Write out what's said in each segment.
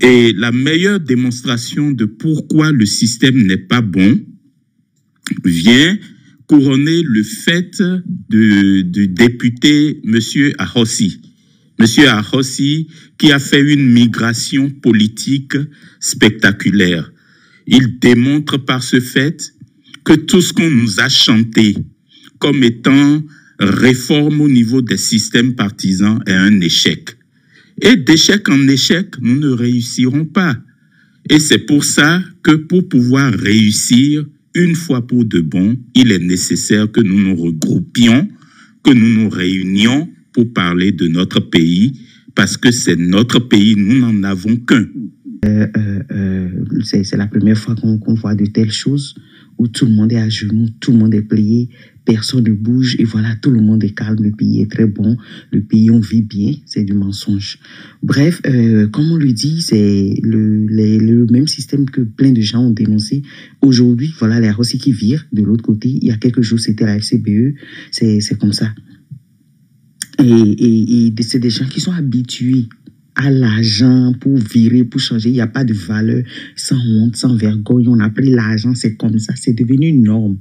Et la meilleure démonstration de pourquoi le système n'est pas bon vient couronner le fait du député M. Ahossi. M. Ahossi qui a fait une migration politique spectaculaire. Il démontre par ce fait que tout ce qu'on nous a chanté comme étant réforme au niveau des systèmes partisans est un échec. Et d'échec en échec, nous ne réussirons pas. Et c'est pour ça que pour pouvoir réussir, une fois pour de bon, il est nécessaire que nous nous regroupions, que nous nous réunions pour parler de notre pays, parce que c'est notre pays, nous n'en avons qu'un. C'est la première fois qu'on voit de telles choses, où tout le monde est à genoux, tout le monde est plié, personne ne bouge, et voilà, tout le monde est calme, le pays est très bon, le pays, on vit bien, c'est du mensonge. Bref, comme on lui dit, c'est le même système que plein de gens ont dénoncé. Aujourd'hui, voilà, les Ahossi qui virent de l'autre côté, il y a quelques jours, c'était la FCBE, c'est comme ça. Et c'est des gens qui sont habitués à l'argent pour virer, pour changer. Il n'y a pas de valeur, sans honte, sans vergogne. On a pris l'argent, c'est comme ça. C'est devenu une norme.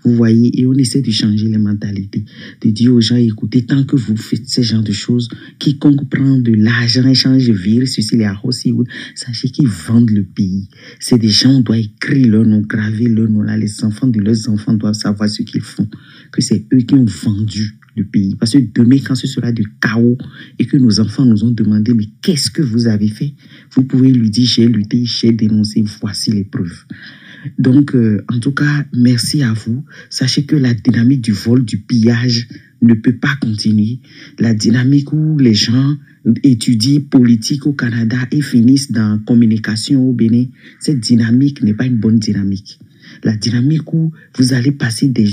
Vous voyez, et on essaie de changer les mentalités, de dire aux gens, écoutez, tant que vous faites ce genre de choses, quiconque prend de l'argent, échange, vire, ceci, les Ahossi, sachez qu'ils vendent le pays. C'est des gens, on doit écrire leur nom, graver leur nom là. Les enfants de leurs enfants doivent savoir ce qu'ils font, que c'est eux qui ont vendu le pays. Parce que demain, quand ce sera du chaos et que nos enfants nous ont demandé, mais qu'est-ce que vous avez fait? Vous pouvez lui dire, j'ai lutté, j'ai dénoncé, voici les preuves. Donc, en tout cas, merci à vous. Sachez que la dynamique du vol, du pillage ne peut pas continuer. La dynamique où les gens étudient politique au Canada et finissent dans communication au Bénin, cette dynamique n'est pas une bonne dynamique. La dynamique où vous allez passer des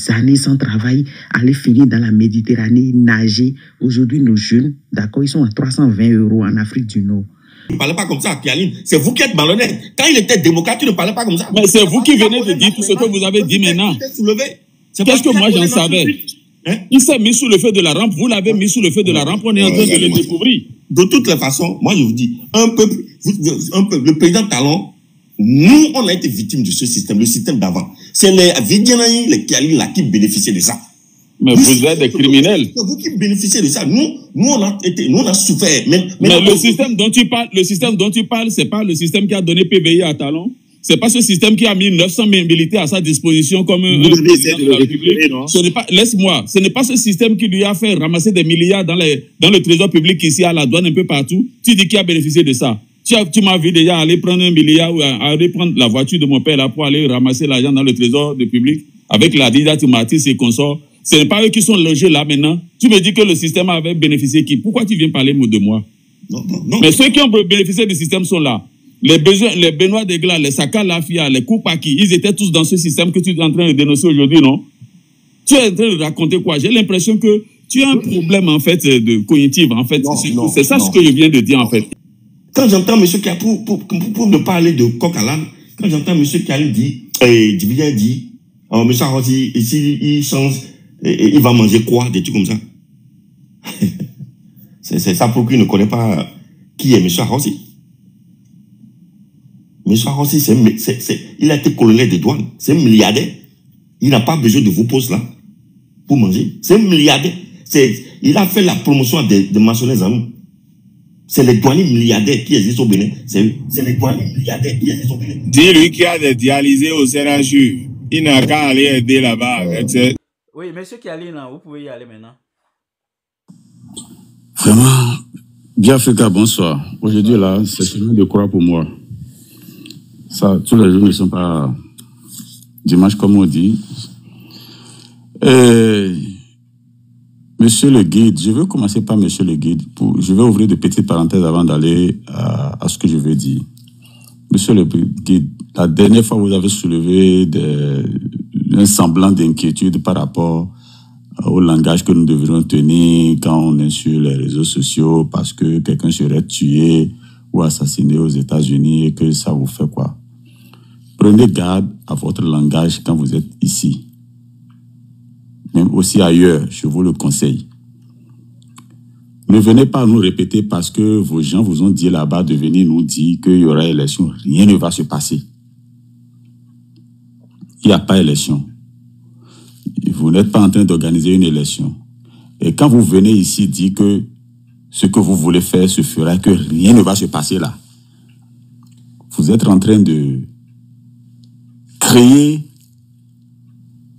années sans travail, aller finir dans la Méditerranée, nager. Aujourd'hui, nos jeunes, d'accord, ils sont à 320 € en Afrique du Nord. Ne parlez pas comme ça, Kialine. C'est vous qui êtes malhonnête. Quand il était démocrate, tu ne parlais pas comme ça. Mais c'est vous qui venez de dire tout ce que vous avez dit maintenant. Qu'est-ce que moi j'en savais? Il s'est mis sous le feu de la rampe. Vous l'avez mis sous le feu de la rampe. On est en train de le découvrir. De toutes les façons, moi je vous dis, un peuple, le président Talon, nous, on a été victimes de ce système, le système d'avant. C'est les Vidianaï, les Kialine là qui bénéficiaient de ça. Mais vous êtes des criminels. C'est vous qui bénéficiez de ça. Nous on a souffert. Mais le système dont tu parles, c'est pas le système qui a donné PVI à Talon. C'est pas ce système qui a mis 900 militaires à sa disposition comme un président de la République. Ce n'est pas, laisse-moi, ce n'est pas ce système qui lui a fait ramasser des milliards dans le trésor public ici à la douane un peu partout. Tu dis qui a bénéficié de ça. Tu m'as vu déjà aller prendre 1 milliard ou aller prendre la voiture de mon père là pour aller ramasser l'argent dans le trésor du public avec la Dida Matis et consorts. Ce n'est pas eux qui sont logés là maintenant. Tu me dis que le système avait bénéficié qui? Pourquoi tu viens parler de moi? Non. Mais ceux qui ont bénéficié du système sont là. Les Benoît Degla, les Saka Lafia, les Koupaki, ils étaient tous dans ce système que tu es en train de dénoncer aujourd'hui, non? Tu es en train de raconter quoi? J'ai l'impression que tu as un problème, en fait, de cognitive, en fait. C'est ça ce que je viens de dire, en fait. Quand j'entends monsieur qui a, pour ne pas parler de coq à l'âne, quand j'entends monsieur qui a dit, monsieur Ahossi, ici, il change, il va manger quoi, des trucs comme ça. C'est ça pour qui ne connaît pas qui est monsieur Ahossi. Monsieur Ahossi, il a été colonel des douanes. C'est un milliardaire. Il n'a pas besoin de vos postes là pour manger. C'est un milliardaire. Il a fait la promotion de maçonneries à nous. C'est les douaniers milliardaires qui existent au Bénin. C'est les douaniers milliardaires qui existent au Bénin. Dis-lui qui a des dialysés au CRHU. Il n'a qu'à aller aider là-bas. Oui, monsieur Kialine, vous pouvez y aller maintenant. Vraiment, Biafrika, bonsoir. Aujourd'hui, là, c'est semaine de croix pour moi. Ça, tous les jours ne sont pas dimanche, comme on dit. Monsieur le guide, je veux commencer par monsieur le guide. Je vais ouvrir de petites parenthèses avant d'aller à ce que je veux dire. Monsieur le guide, la dernière fois, vous avez soulevé un semblant d'inquiétude par rapport au langage que nous devrions tenir quand on est sur les réseaux sociaux parce que quelqu'un serait tué ou assassiné aux États-Unis et que ça vous fait quoi? Prenez garde à votre langage quand vous êtes ici. Même aussi ailleurs, je vous le conseille. Ne venez pas nous répéter parce que vos gens vous ont dit là-bas de venir nous dire qu'il y aura élection. Rien ne va se passer. Il n'y a pas élection. Vous n'êtes pas en train d'organiser une élection. Et quand vous venez ici dire que ce que vous voulez faire se fera et que rien ne va se passer là, vous êtes en train de créer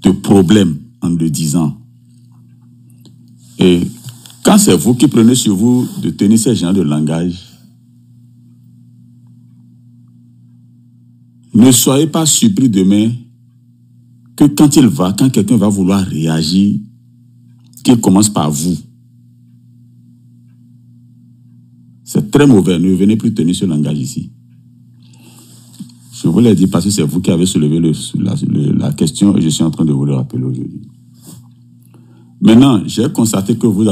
de problèmes en le disant. Et quand c'est vous qui prenez sur vous de tenir ce genre de langage, ne soyez pas surpris demain que quand quelqu'un va vouloir réagir, qu'il commence par vous. C'est très mauvais. Ne venez plus tenir ce langage ici. Je vous l'ai dit parce que c'est vous qui avez soulevé la question et je suis en train de vous le rappeler aujourd'hui. Maintenant, j'ai constaté que vous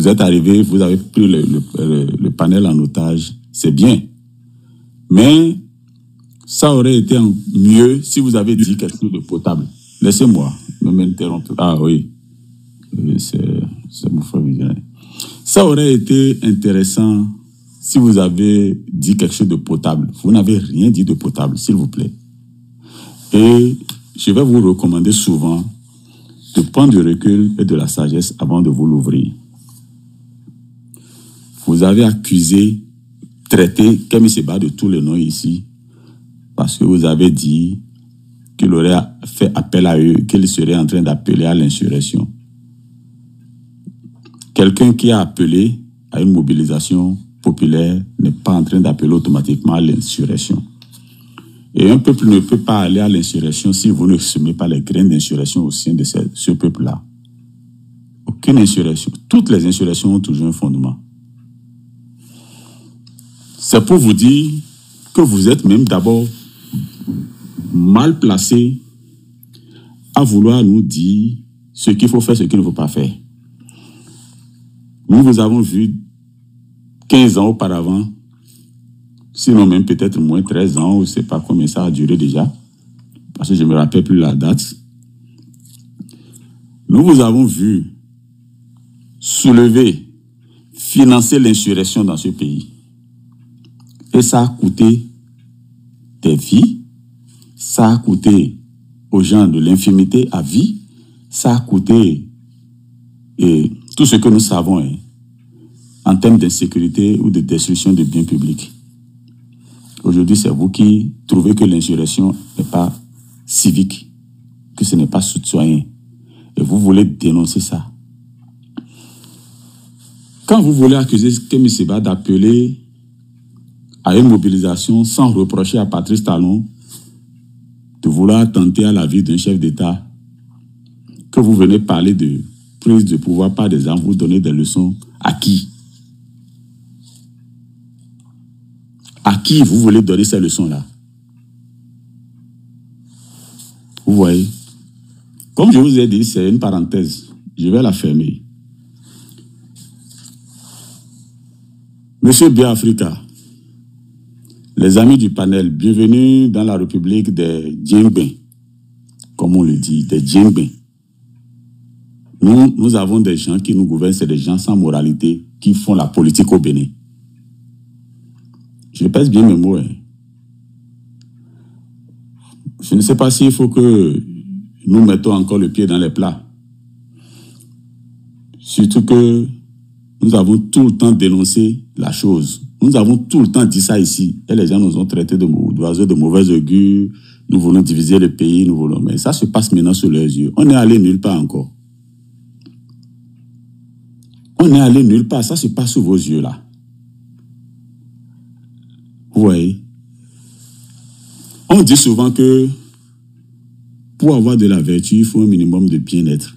êtes arrivé, vous avez pris le panel en otage. C'est bien. Mais ça aurait été mieux si vous avez dit quelque chose de potable. Laissez-moi, ne m'interrompre. Ah oui, c'est mon frère visionnaire. Ça aurait été intéressant si vous avez dit quelque chose de potable. Vous n'avez rien dit de potable, s'il vous plaît. Et je vais vous recommander souvent de prendre du recul et de la sagesse avant de vous l'ouvrir. Vous avez accusé, traité Kemi Seba de tous les noms ici, parce que vous avez dit qu'il aurait fait appel à eux, qu'il serait en train d'appeler à l'insurrection. Quelqu'un qui a appelé à une mobilisation populaire n'est pas en train d'appeler automatiquement à l'insurrection. Et un peuple ne peut pas aller à l'insurrection si vous ne semez pas les graines d'insurrection au sein de ce peuple-là. Aucune insurrection. Toutes les insurrections ont toujours un fondement. C'est pour vous dire que vous êtes même d'abord mal placé à vouloir nous dire ce qu'il faut faire, ce qu'il ne faut pas faire. Nous vous avons vu 15 ans auparavant, sinon même peut-être moins 13 ans, ou je ne sais pas combien ça a duré déjà, parce que je ne me rappelle plus la date. Nous vous avons vu soulever, financer l'insurrection dans ce pays. Et ça a coûté des vies, ça a coûté aux gens de l'infimité à vie, ça a coûté tout ce que nous savons en termes d'insécurité ou de destruction de biens publics. Aujourd'hui, c'est vous qui trouvez que l'insurrection n'est pas civique, que ce n'est pas citoyen. Et vous voulez dénoncer ça. Quand vous voulez accuser Kemi Seba d'appeler à une mobilisation sans reprocher à Patrice Talon de vouloir tenter à la vie d'un chef d'État, que vous venez parler de prise de pouvoir par des armes, vous donnez des leçons à qui? À qui vous voulez donner ces leçons-là? Vous voyez? Comme je vous ai dit, c'est une parenthèse. Je vais la fermer. Monsieur Biafrika, les amis du panel, bienvenue dans la République des Djembe, comme on le dit, des Djembe. Nous avons des gens qui nous gouvernent, c'est des gens sans moralité qui font la politique au Bénin. Je pèse bien mes mots. Je ne sais pas s'il faut que nous mettons encore le pied dans les plats. Surtout que nous avons tout le temps dénoncé la chose. Nous avons tout le temps dit ça ici. Et les gens nous ont traités d'oiseaux de mauvais augure. Nous voulons diviser le pays, nous voulons. Mais ça se passe maintenant sous leurs yeux. On n'est allé nulle part encore. On n'est allé nulle part. Ça se passe sous vos yeux là. Vous voyez? On dit souvent que pour avoir de la vertu, il faut un minimum de bien-être.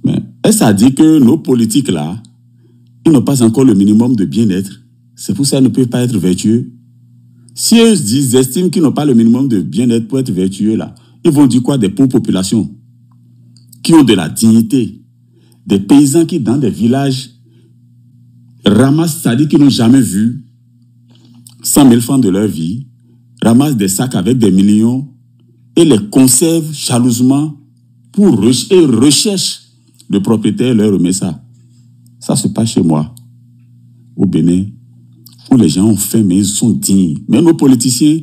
Mais est-ce à dire que nos politiques là, ils n'ont pas encore le minimum de bien-être? C'est pour ça qu'ils ne peuvent pas être vertueux. Si eux estiment qu'ils n'ont pas le minimum de bien-être pour être vertueux là, ils vont dire quoi des pauvres populations qui ont de la dignité, des paysans qui dans des villages ramassent, c'est-à-dire qu'ils n'ont jamais vu 100 000 francs de leur vie, ramassent des sacs avec des millions et les conservent jalousement et recherchent le propriétaire leur remet ça. Ça se passe chez moi, au Bénin, où les gens ont faim, mais ils sont dignes. Mais nos politiciens,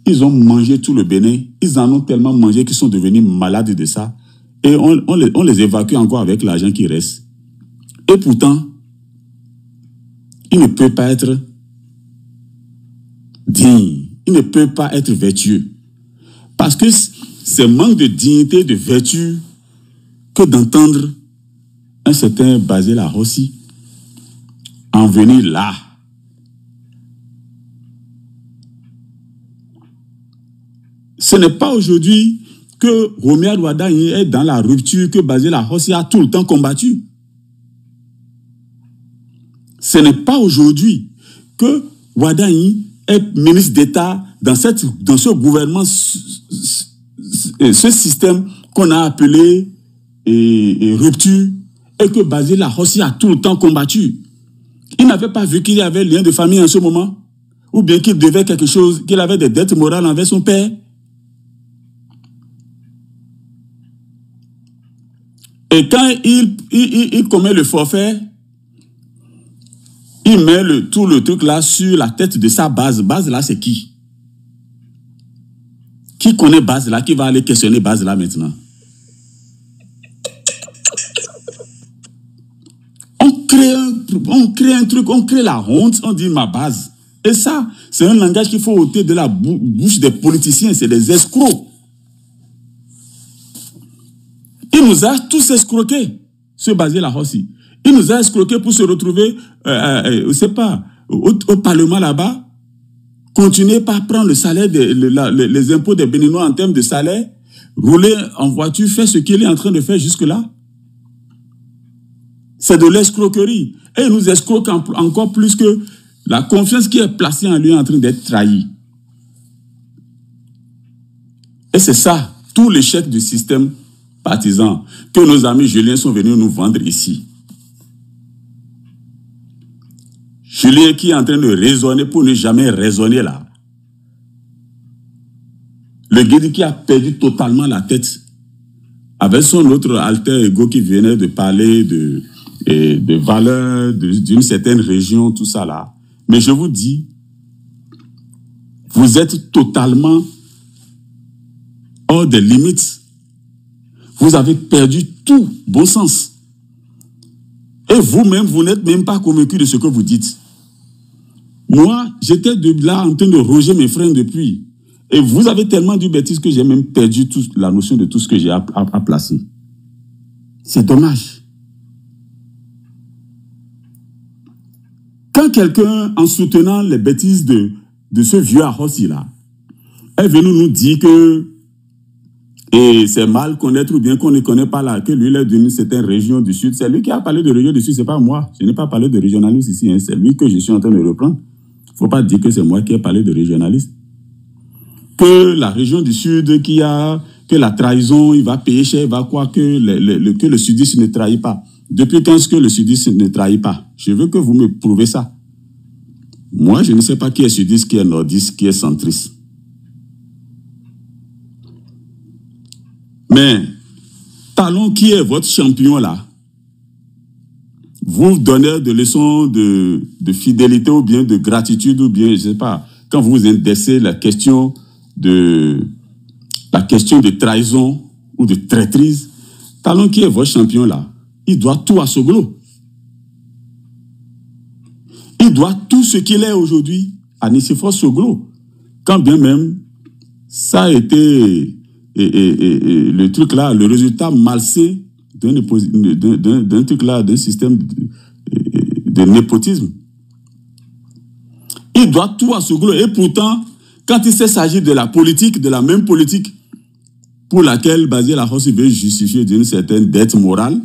ils ont mangé tout le Bénin. Ils en ont tellement mangé qu'ils sont devenus malades de ça. Et on les évacue encore avec l'argent qui reste. Et pourtant, il ne peut pas être digne. Il ne peut pas être vertueux. Parce que c'est manque de dignité, de vertu, que d'entendre un certain Basil Arrossi en venir là. Ce n'est pas aujourd'hui que Romia Wardani est dans la rupture que Basil Arrossi a tout le temps combattu. Ce n'est pas aujourd'hui que Wardani est ministre d'État dans ce gouvernement, ce système qu'on a appelé rupture, et que Basil Arrossi a tout le temps combattu. Il n'avait pas vu qu'il y avait lien de famille en ce moment, ou bien qu'il devait quelque chose, qu'il avait des dettes morales envers son père. Et quand il commet le forfait, il met tout le truc là sur la tête de sa base. Base là, c'est qui? Qui connaît base là? Qui va aller questionner base là maintenant? On crée un truc, on crée la honte, on dit ma base. Et ça, c'est un langage qu'il faut ôter de la bouche des politiciens, c'est des escrocs. Il nous a tous escroqués, ce Basil Arrossi. Il nous a escroqués pour se retrouver, je ne sais pas, au Parlement là-bas, continuer par prendre le salaire, les impôts des Béninois en termes de salaire, rouler en voiture, faire ce qu'il est en train de faire jusque-là. C'est de l'escroquerie. Et il nous escroque encore plus que la confiance qui est placée en lui est en train d'être trahie. Et c'est ça, tout l'échec du système partisan que nos amis Julien sont venus nous vendre ici. Julien qui est en train de raisonner pour ne jamais raisonner là. Le guide qui a perdu totalement la tête avec son autre alter ego qui venait de parler de valeurs d'une certaine région, tout ça là. Mais je vous dis, vous êtes totalement hors des limites. Vous avez perdu tout bon sens. Et vous-même, vous n'êtes même pas convaincu de ce que vous dites. Moi, j'étais là en train de roger mes frères depuis. Et vous avez tellement dit bêtises que j'ai même perdu la notion de tout ce que j'ai à placer. C'est dommage. Quand quelqu'un, en soutenant les bêtises de ce vieux Arrossi là, est venu nous dire que c'est mal connaître ou bien qu'on ne connaît pas là, que lui il est d'une certaine région du Sud. C'est lui qui a parlé de région du Sud, c'est pas moi. Je n'ai pas parlé de régionalisme ici, hein. C'est lui que je suis en train de reprendre. Il ne faut pas dire que c'est moi qui ai parlé de régionalisme. Que la région du Sud, que la trahison, il va payer cher, il va croire que le sudiste ne trahit pas. Depuis quand est-ce que le sudiste ne trahit pas? Je veux que vous me prouvez ça. Moi, je ne sais pas qui est sudiste, qui est nordiste, qui est centriste. Mais, Talon, qui est votre champion là, vous donnez des leçons de fidélité ou bien de gratitude ou bien, je ne sais pas, quand vous indexez la question de trahison ou de traîtrise, Talon, qui est votre champion là, il doit tout à Soglo. Il doit tout ce qu'il est aujourd'hui à Nicéphore Soglo. Quand bien même, ça a été le truc là, le résultat malsain d'un truc là, d'un système de népotisme. Il doit tout à Soglo. Et pourtant, quand il s'agit de la politique, de la même politique pour laquelle Basil Arrossi veut justifier d'une certaine dette morale,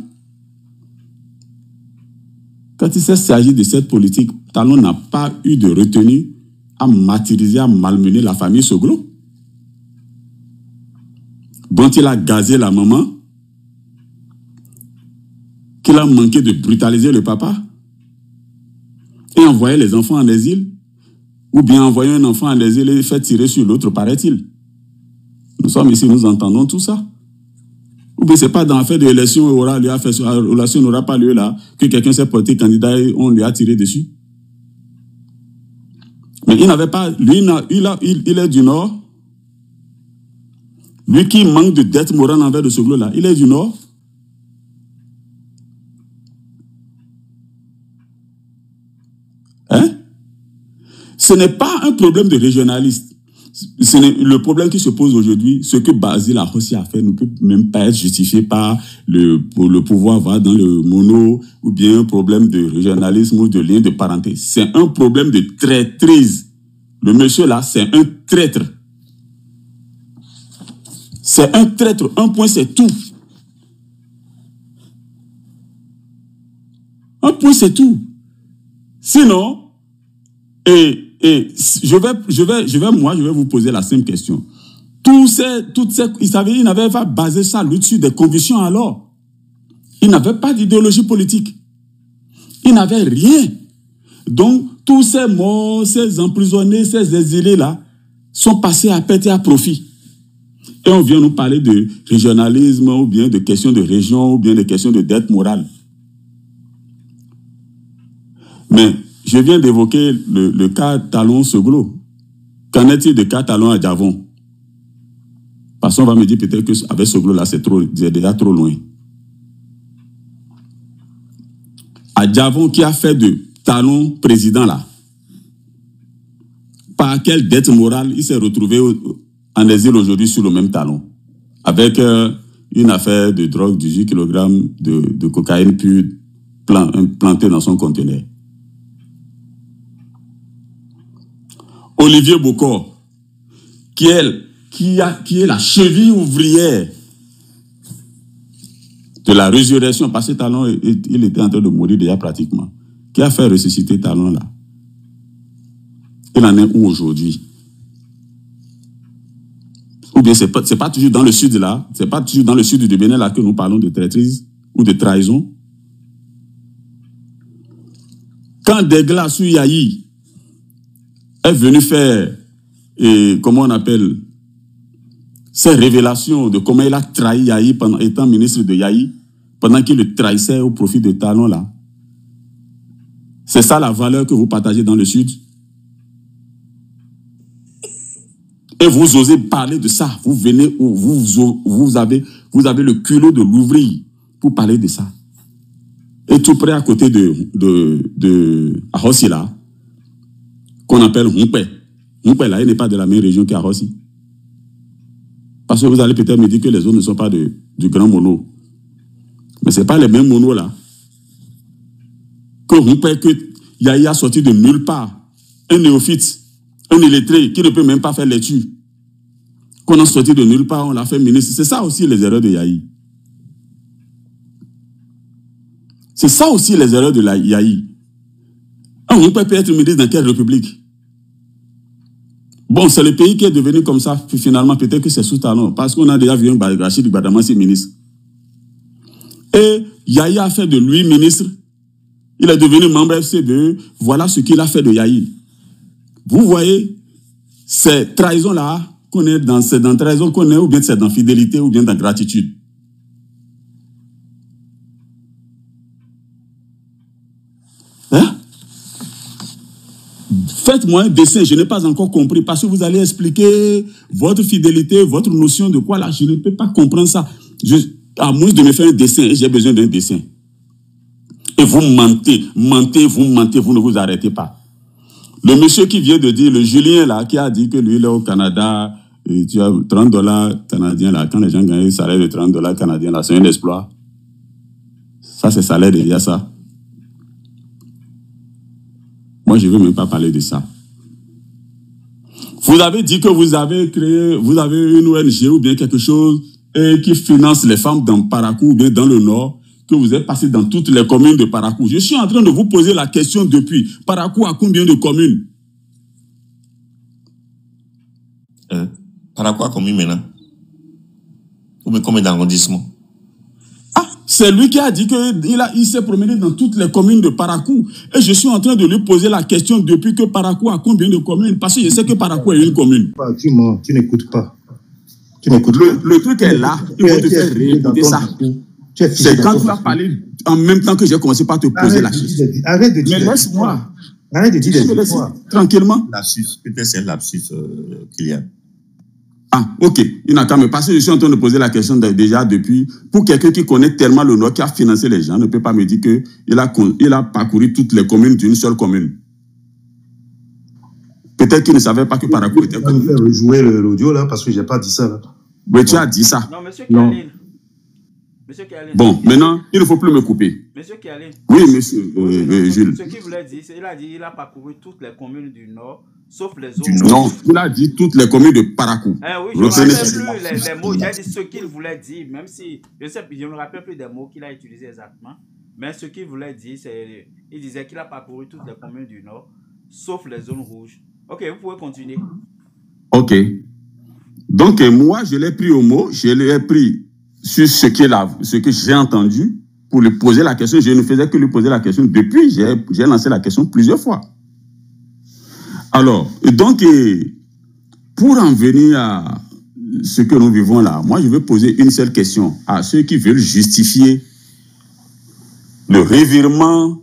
quand il s'agit de cette politique, Talon n'a pas eu de retenue à martyriser, à malmener la famille Soglo, dont il a gazé la maman, qu'il a manqué de brutaliser le papa, et envoyer les enfants en exil, ou bien envoyer un enfant en exil et faire tirer sur l'autre, paraît-il. Nous sommes ici, nous entendons tout ça. Ou bien c'est pas dans l'affaire de l'élection où l'élection n'aura pas lieu là, que quelqu'un s'est porté candidat et on lui a tiré dessus. Mais il n'avait pas, lui, il est du Nord. Lui qui manque de dette morale envers de ce là, il est du Nord. Hein? Ce n'est pas un problème de régionaliste. Le problème qui se pose aujourd'hui, ce que Basile Ahossi a fait ne peut même pas être justifié par le pouvoir va dans le mono ou bien un problème de régionalisme ou de lien de parenté. C'est un problème de traîtrise. Le monsieur là, c'est un traître. C'est un traître. Un point, c'est tout. Un point, c'est tout. Sinon, je vais vous poser la simple question. Il n'avait pas basé ça dessus des convictions alors. Il n'avait pas d'idéologie politique. Il n'avait rien. Donc, tous ces morts, ces emprisonnés, ces exilés-là, sont passés à perte et à profit. Et on vient nous parler de régionalisme, ou bien de questions de région, ou bien de questions de dette morale. Mais je viens d'évoquer le cas Talon-Soglo. Qu'en est-il de cas Talon à Djavon? Parce qu'on va me dire peut-être qu'avec Soglo là, c'est déjà trop loin. À Djavon, qui a fait de Talon président là, par quelle dette morale il s'est retrouvé en exil aujourd'hui sur le même Talon, avec une affaire de drogue, 18 kg de cocaïne pure plantée dans son conteneur. Olivier Bokor, qui est la cheville ouvrière de la résurrection, parce que Talon, il était en train de mourir déjà pratiquement. Qui a fait ressusciter Talon là? Il en est où aujourd'hui? Ou bien c'est pas toujours dans le sud là, c'est pas toujours dans le sud du Bénin là que nous parlons de traîtrise ou de trahison. Quand Degla Souyayi est venu faire, comment on appelle, ces révélations de comment il a trahi Yahi pendant étant ministre de Yahi, pendant qu'il le trahissait au profit de Talon là. C'est ça la valeur que vous partagez dans le Sud. Et vous osez parler de ça. Vous venez, vous avez le culot de l'ouvrir pour parler de ça. Et tout près à côté de Ahossi là, qu'on appelle Humpé. Humpé là, il n'est pas de la même région qu'Ahossi. Parce que vous allez peut-être me dire que les autres ne sont pas du grand mono. Mais ce n'est pas les mêmes monos là. Que Humpé, que Yahi a sorti de nulle part. Un néophyte, un illettré qui ne peut même pas faire l'étude. Qu'on a sorti de nulle part, on l'a fait ministre. C'est ça aussi les erreurs de Yahi. C'est ça aussi les erreurs de la Yahi. Un Humpé peut être ministre dans quelle république? Bon, c'est le pays qui est devenu comme ça, puis finalement, peut-être que c'est sous Talon, parce qu'on a déjà vu un Rachid Gbadamassi ministre. Et Yahi a fait de lui ministre. Il est devenu membre FCDE. Voilà ce qu'il a fait de Yahi. Vous voyez, c'est trahison-là qu'on est dans, c'est dans trahison qu'on est, ou bien c'est dans fidélité, ou bien dans gratitude. Hein? Faites-moi un dessin, je n'ai pas encore compris, parce que vous allez expliquer votre fidélité, votre notion de quoi là, je ne peux pas comprendre ça. À moins de me faire un dessin, et j'ai besoin d'un dessin. Et vous mentez, vous ne vous arrêtez pas. Le monsieur qui vient de dire, le Julien là, qui a dit que lui il est au Canada, et tu as $30 canadiens là, quand les gens gagnent un salaire de $30 canadiens là, c'est un exploit. Ça c'est salaire derrière ça. Moi je ne veux même pas parler de ça. Vous avez dit que vous avez une ONG ou bien quelque chose qui finance les femmes dans Parakou ou bien dans le Nord, que vous êtes passé dans toutes les communes de Parakou. Je suis en train de vous poser la question depuis. Parakou a combien de communes? Parakou a combien maintenant? Ou bien combien d'arrondissements? Ah, c'est lui qui a dit qu'il s'est promené dans toutes les communes de Parakou. Et je suis en train de lui poser la question depuis que Parakou a combien de communes? Parce que je sais que Parakou est une commune. Tu n'écoutes pas. Le truc est là, il faut te faire réécouter ça. C'est quand tu as parlé en même temps que j'ai commencé par te poser la question. Arrête de dire. Mais laisse-moi. Arrête de dire des fois. Tranquillement. Peut-être c'est un lapsus qu'il y a. Ah, ok. Il n'a qu'à me passer. Je suis en train de poser la question déjà depuis. Pour quelqu'un qui connaît tellement le Nord, qui a financé les gens, ne peut pas me dire qu'il a parcouru toutes les communes d'une seule commune. Peut-être qu'il ne savait pas que Parakou était commune. Je vais faire rejouer l'audio là parce que je n'ai pas dit ça là. Mais tu as dit ça. Non, monsieur Kialine. Monsieur Kialine. Bon, maintenant, il ne faut plus me couper. Monsieur Kialine. Oui, monsieur Jules. Ce qu'il voulait dire, il a dit qu'il a parcouru toutes les communes du Nord, sauf les autres. Non, il a dit toutes les communes de Parakou. Oui, je ne me rappelle plus les mots. Il a dit ce qu'il voulait dire, même si je ne me rappelle plus des mots qu'il a utilisés exactement. Mais ce qu'il voulait dire, c'est il disait qu'il a parcouru toutes les communes du Nord, sauf les zones rouges. Ok, vous pouvez continuer. Ok. Donc, moi, je l'ai pris au mot, je l'ai pris sur ce que j'ai entendu pour lui poser la question. Je ne faisais que lui poser la question. Depuis, j'ai lancé la question plusieurs fois. Alors, donc, pour en venir à ce que nous vivons là, moi, je vais poser une seule question à ceux qui veulent justifier le revirement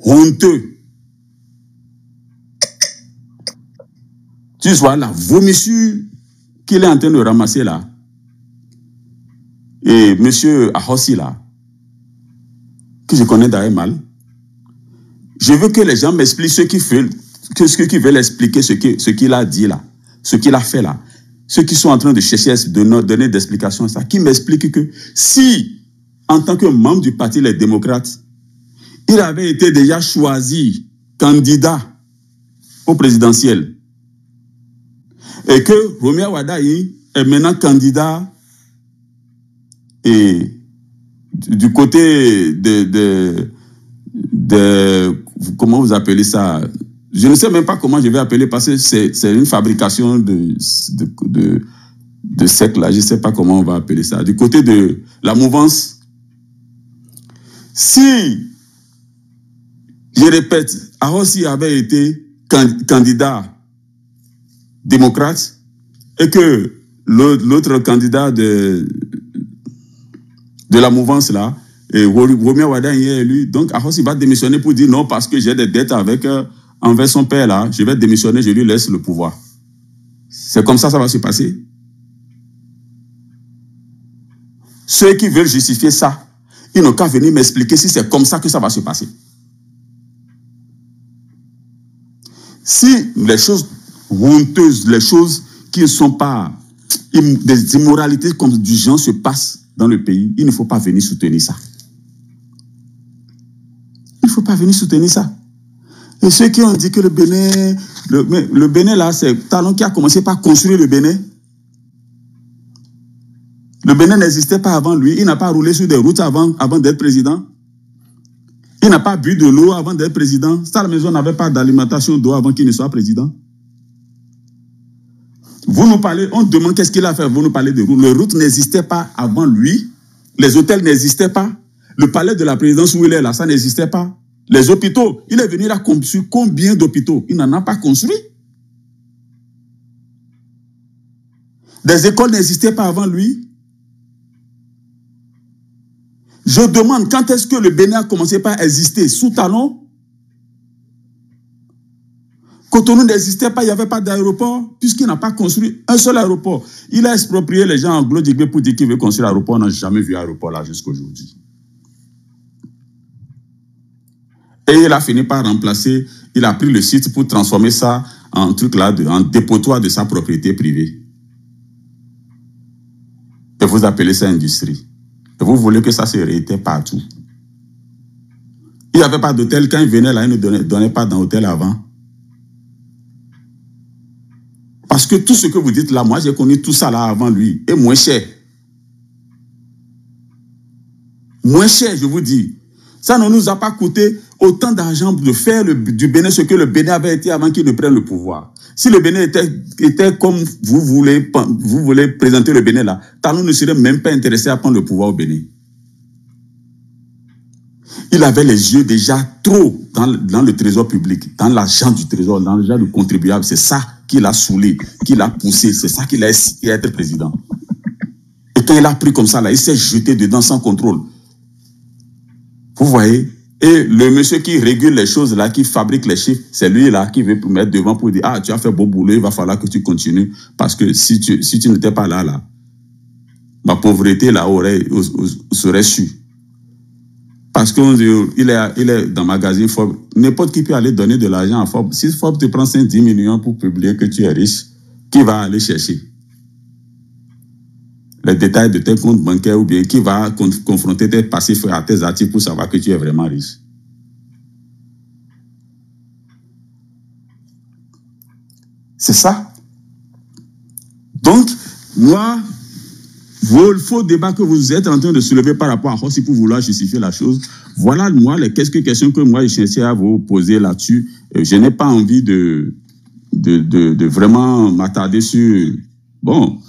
honteux. Tu vois la vomissure qu'il est en train de ramasser là. Et monsieur Ahossi là, que je connais d'ailleurs mal, je veux que les gens m'expliquent ce qu'ils veulent expliquer ce qu'il a dit là, ce qu'il a fait là. Ceux qui sont en train de chercher, de donner des explications à ça, qui m'expliquent que si, en tant que membre du parti Les Démocrates, il avait été déjà choisi candidat au présidentiel, et que Romia Wadaï est maintenant candidat et du côté de comment vous appelez ça? Je ne sais même pas comment je vais appeler parce que c'est une fabrication de sec là, je ne sais pas comment on va appeler ça. Du côté de la mouvance, si, je répète, Ahossi avait été candidat démocrate et que l'autre candidat de la mouvance là, Romia Wadaï est élu, donc Ahossi va démissionner pour dire non parce que j'ai des dettes envers son père là, je vais démissionner, je lui laisse le pouvoir. C'est comme ça va se passer. Ceux qui veulent justifier ça, ils n'ont qu'à venir m'expliquer si c'est comme ça que ça va se passer. Si les choses honteuses, les choses qui ne sont pas des immoralités comme du genre se passent dans le pays, il ne faut pas venir soutenir ça. Il ne faut pas venir soutenir ça. Et ceux qui ont dit que le Bénin là, c'est Talon qui a commencé par construire le Bénin. Le Bénin n'existait pas avant lui. Il n'a pas roulé sur des routes avant d'être président. Il n'a pas bu de l'eau avant d'être président. Sa maison n'avait pas d'alimentation d'eau avant qu'il ne soit président. Vous nous parlez, on demande qu'est-ce qu'il a fait, vous nous parlez de routes. Les routes n'existaient pas avant lui. Les hôtels n'existaient pas. Le palais de la présidence où il est là, ça n'existait pas. Les hôpitaux, il est venu là construire combien d'hôpitaux? Il n'en a pas construit. Des écoles n'existaient pas avant lui. Je demande quand est-ce que le Bénin a commencé par exister sous Talon? Cotonou n'existait pas, il n'y avait pas d'aéroport, puisqu'il n'a pas construit un seul aéroport. Il a exproprié les gens en Anglo-Digbe pour dire qu'il veut construire l'aéroport. On n'a jamais vu aéroport là jusqu'à aujourd'hui. Et il a fini par remplacer, il a pris le site pour transformer ça en truc là, en dépotoir de sa propriété privée. Et vous appelez ça industrie. Et vous voulez que ça se réitère partout. Il n'y avait pas d'hôtel. Quand il venait là, il ne donnait pas d'hôtel avant. Parce que tout ce que vous dites là, moi j'ai connu tout ça là avant lui. Et moins cher. Moins cher, je vous dis. Ça ne nous a pas coûté autant d'argent de faire du Bénin ce que le Bénin avait été avant qu'il ne prenne le pouvoir. Si le Bénin était comme vous voulez présenter le Bénin là, Talon ne serait même pas intéressé à prendre le pouvoir au Bénin. Il avait les yeux déjà trop dans le trésor public, dans l'argent du trésor, dans l'argent du contribuable. C'est ça qui l'a saoulé, qui l'a poussé, c'est ça qui l'a incité à être président. quand il a pris comme ça, là, il s'est jeté dedans sans contrôle. Vous voyez? Et le monsieur qui régule les choses, là, qui fabrique les chiffres, c'est lui, là, qui veut mettre devant pour dire, ah, tu as fait beau boulot, il va falloir que tu continues. Parce que si tu n'étais pas là, là, ma pauvreté, là, serait su. Parce qu'il est dans le magazine Forbes. N'importe qui peut aller donner de l'argent à Forbes. Si Forbes te prend 5-10 millions pour publier que tu es riche, qui va aller chercher les détails de tes comptes bancaires ou bien qui va confronter tes passifs à tes actifs pour savoir que tu es vraiment riche? C'est ça. Donc, moi, le faux débat que vous êtes en train de soulever par rapport à Hossi pour vouloir justifier la chose, voilà, moi, les quelques questions que moi, je cherchais à vous poser là-dessus. Je n'ai pas envie de vraiment m'attarder sur... Bon,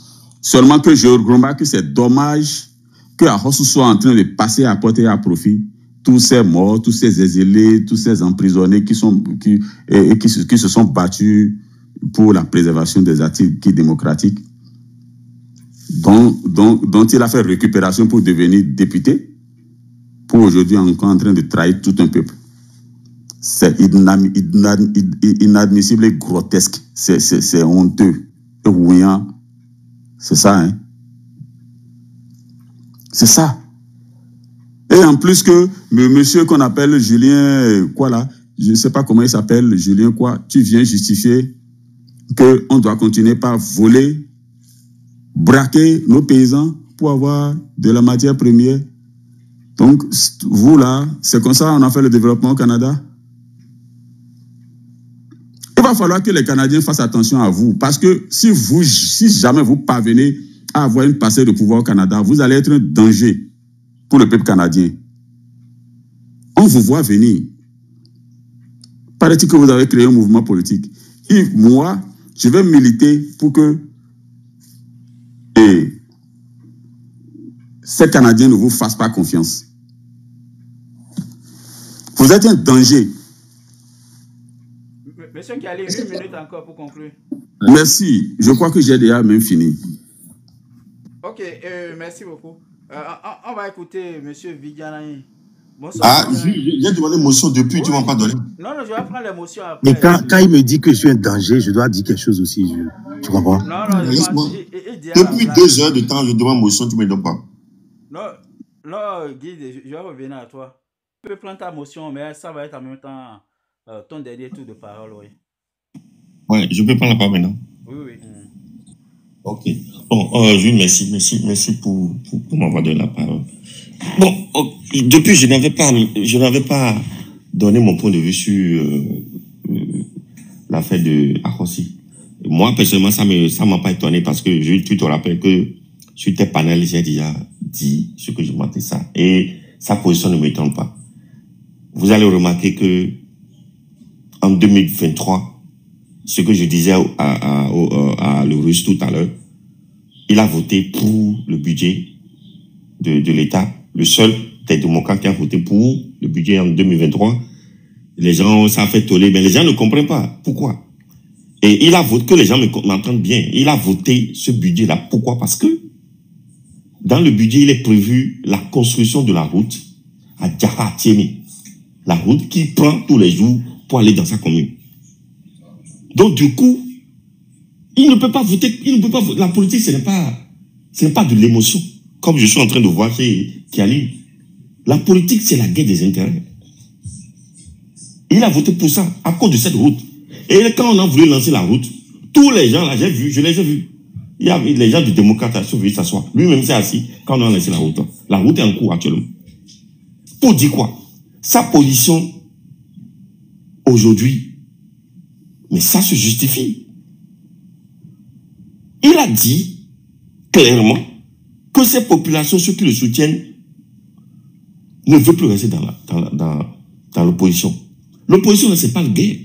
seulement que je remarque que c'est dommage que Hossi soit en train de passer à côté à profit tous ces morts, tous ces exilés, tous ces emprisonnés qui se sont battus pour la préservation des acquis démocratiques, dont il a fait récupération pour devenir député, pour aujourd'hui encore en train de trahir tout un peuple. C'est inadmissible et grotesque. C'est honteux et oubliant. C'est ça, hein? C'est ça. Et en plus que le monsieur qu'on appelle Julien, quoi là, je ne sais pas comment il s'appelle, Julien quoi, tu viens justifier qu'on doit continuer par voler, braquer nos paysans pour avoir de la matière première. Donc, vous là, c'est comme ça qu'on a fait le développement au Canada. Il va falloir que les Canadiens fassent attention à vous, parce que si jamais vous parvenez à avoir une passée de pouvoir au Canada, vous allez être un danger pour le peuple canadien. On vous voit venir. Paraît-il que vous avez créé un mouvement politique. Et moi, je vais militer pour que ces Canadiens ne vous fassent pas confiance. Vous êtes un danger. Monsieur Kiali, 1 minute encore pour conclure. Merci. Je crois que j'ai déjà même fini. Ok, merci beaucoup. On va écouter Monsieur Vidianaï. Bonsoir. Ah, j'ai demandé motion depuis, tu ne m'as pas donné. Non, je vais prendre l'émotion après. Mais quand il me dit que je suis un danger, je dois dire quelque chose aussi. Tu comprends? Non, depuis 2 heures de temps, je demande motion, tu ne me donnes pas. Non, Guide, je vais revenir à toi. Tu peux prendre ta motion, mais ça va être en même temps ton dernier tour de parole, oui. Ouais, je peux prendre la parole maintenant. Oui. Ok. Bon, Jules, merci pour m'avoir donné la parole. Bon, depuis, je n'avais pas donné mon point de vue sur l'affaire de Hossi. Moi, personnellement, ça m'a pas étonné parce que tu te rappelles que sur tes panels, j'ai déjà dit ce que je m'attendais ça. Et sa position ne m'étonne pas. Vous allez remarquer que en 2023, ce que je disais à le Russe tout à l'heure, il a voté pour le budget de l'État. Le seul des démocrates qui a voté pour le budget en 2023. Les gens, ça a fait toller, mais les gens ne comprennent pas. Pourquoi? Et il a voté, que les gens m'entendent bien, il a voté ce budget-là. Pourquoi? Parce que dans le budget, il est prévu la construction de la route à Djahatiemi. La route qui prend tous les jours pour aller dans sa commune. Donc, du coup, il ne peut pas voter, la politique, ce n'est pas de l'émotion, comme je suis en train de voir chez Kiali. La politique, c'est la guerre des intérêts. Il a voté pour ça, à cause de cette route. Et quand on a voulu lancer la route, tous les gens là, je les ai vus. Il y a les gens du démocrate sont venus s'asseoir. Lui-même s'est assis quand on a lancé la route. La route est en cours actuellement. Pour dire quoi? Sa position aujourd'hui, mais ça se justifie. Il a dit clairement que ces populations, ceux qui le soutiennent, ne veulent plus rester dans l'opposition. L'opposition, ce n'est pas le guerre.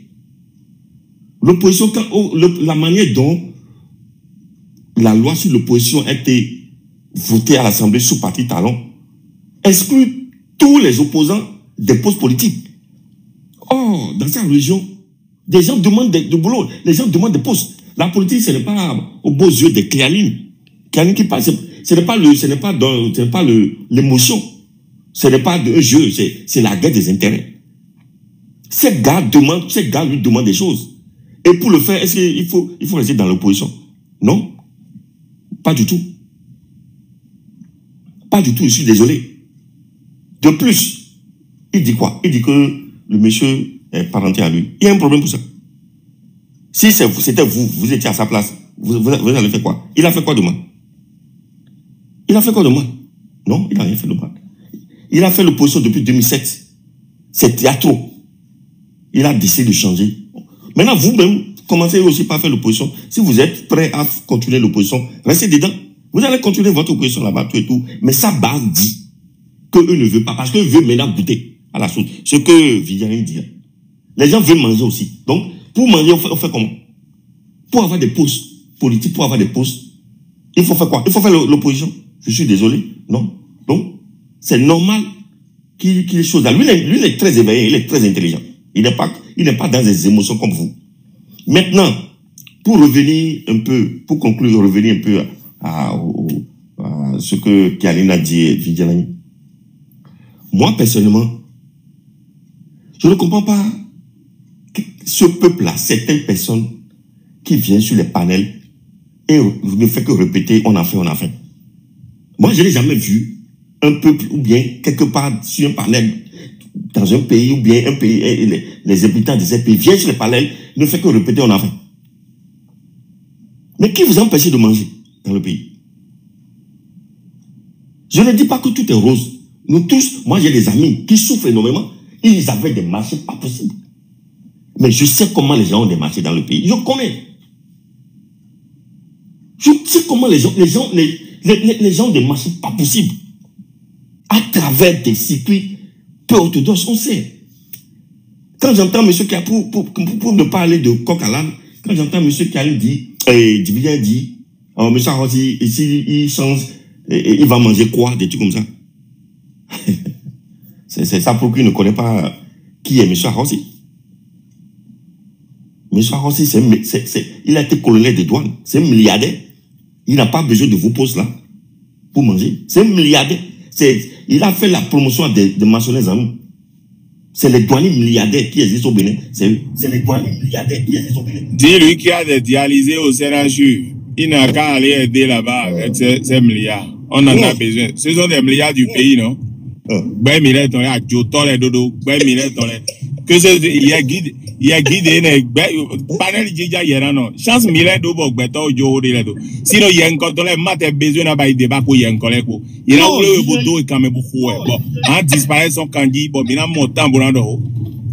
L'opposition, la manière dont la loi sur l'opposition a été votée à l'Assemblée sous parti talon, exclut tous les opposants des postes politiques. Or, dans sa région, des gens demandent de boulot, les gens demandent des postes. La politique, ce n'est pas aux beaux yeux des Cléalines. Cléalines qui parlent, ce n'est pas l'émotion. Ce n'est pas un jeu, c'est la guerre des intérêts. Ces gars lui demandent des choses. Et pour le faire, est-ce qu'il faut rester dans l'opposition? Non. Pas du tout. Pas du tout, je suis désolé. De plus, il dit quoi? Il dit que le monsieur est parenté à lui. Il y a un problème pour ça. Si c'était vous étiez à sa place, vous allez faire quoi? Il a fait quoi demain? Il a fait quoi demain? Non, il n'a rien fait de mal. Il a fait l'opposition depuis 2007. C'est théâtral. Il a décidé de changer. Maintenant, vous-même, commencez aussi par faire l'opposition. Si vous êtes prêt à continuer l'opposition, restez dedans. Vous allez continuer votre opposition là-bas, tout et tout. Mais sa base dit qu'eux ne veulent pas. Parce qu'eux veulent maintenant goûter à la chose. Ce que Viviane dit. Les gens veulent manger aussi. Donc, pour manger, on fait comment? Pour avoir des postes politiques, pour avoir des postes, il faut faire quoi? Il faut faire l'opposition. Je suis désolé. Non. Donc, c'est normal qu'il ait des choses là. Lui, il est très éveillé, il est très intelligent. Il n'est pas dans des émotions comme vous. Maintenant, pour revenir un peu, pour conclure, revenir un peu à ce que Kaline a dit, Viviane. Moi, personnellement, je ne comprends pas ce peuple-là, certaines personnes qui viennent sur les panels et ne fait que répéter, on a fait. Moi, je n'ai jamais vu un peuple ou bien quelque part sur un panel dans un pays ou bien un pays, les habitants de ces pays viennent sur les panels, ne fait que répéter, on a faim. Mais qui vous empêche de manger dans le pays? Je ne dis pas que tout est rose. Nous tous, moi j'ai des amis qui souffrent énormément. Ils avaient des marchés pas possibles. Mais je sais comment les gens ont des marchés dans le pays. Je connais. Je sais comment les gens ont des marchés pas possibles. À travers des circuits peu orthodoxes, on sait. Quand j'entends M. Kialin, pour ne pas aller de coq à l'âne, quand j'entends M. Kialin dit, Dividia dit, M. Arossi, ici, il change, il va manger quoi, des trucs comme ça. C'est ça pour qui ne connaît pas qui est M. Arossi. M. Arossi, il a été colonel des douanes. C'est un milliardaire. Il n'a pas besoin de vos postes là pour manger. C'est un milliardaire. Il a fait la promotion de maçonneries en nous. C'est les douaniers milliardaires qui existent au Bénin. C'est les douaniers milliardaires qui existent au Bénin. Dis-lui qu'il y a des dialysés au CNHU. Il n'a qu'à aller aider là-bas avec ces milliards. On en a besoin. Ce sont des milliards du pays, non? Ben, Milet, on a Joton, les dodo. Ben, Milet, on a. Que c'est, il y a guide, panel, il y a non. Chance, Milet, dobo, beto, jo, de l'edo. Sinon, il y a un contrôle, mat, besoin d'avoir des débat, il y a un collègue. Il a voulu bodo et quand même beaucoup. Bon, en disparaît son candidat, bon, il a mon temps pour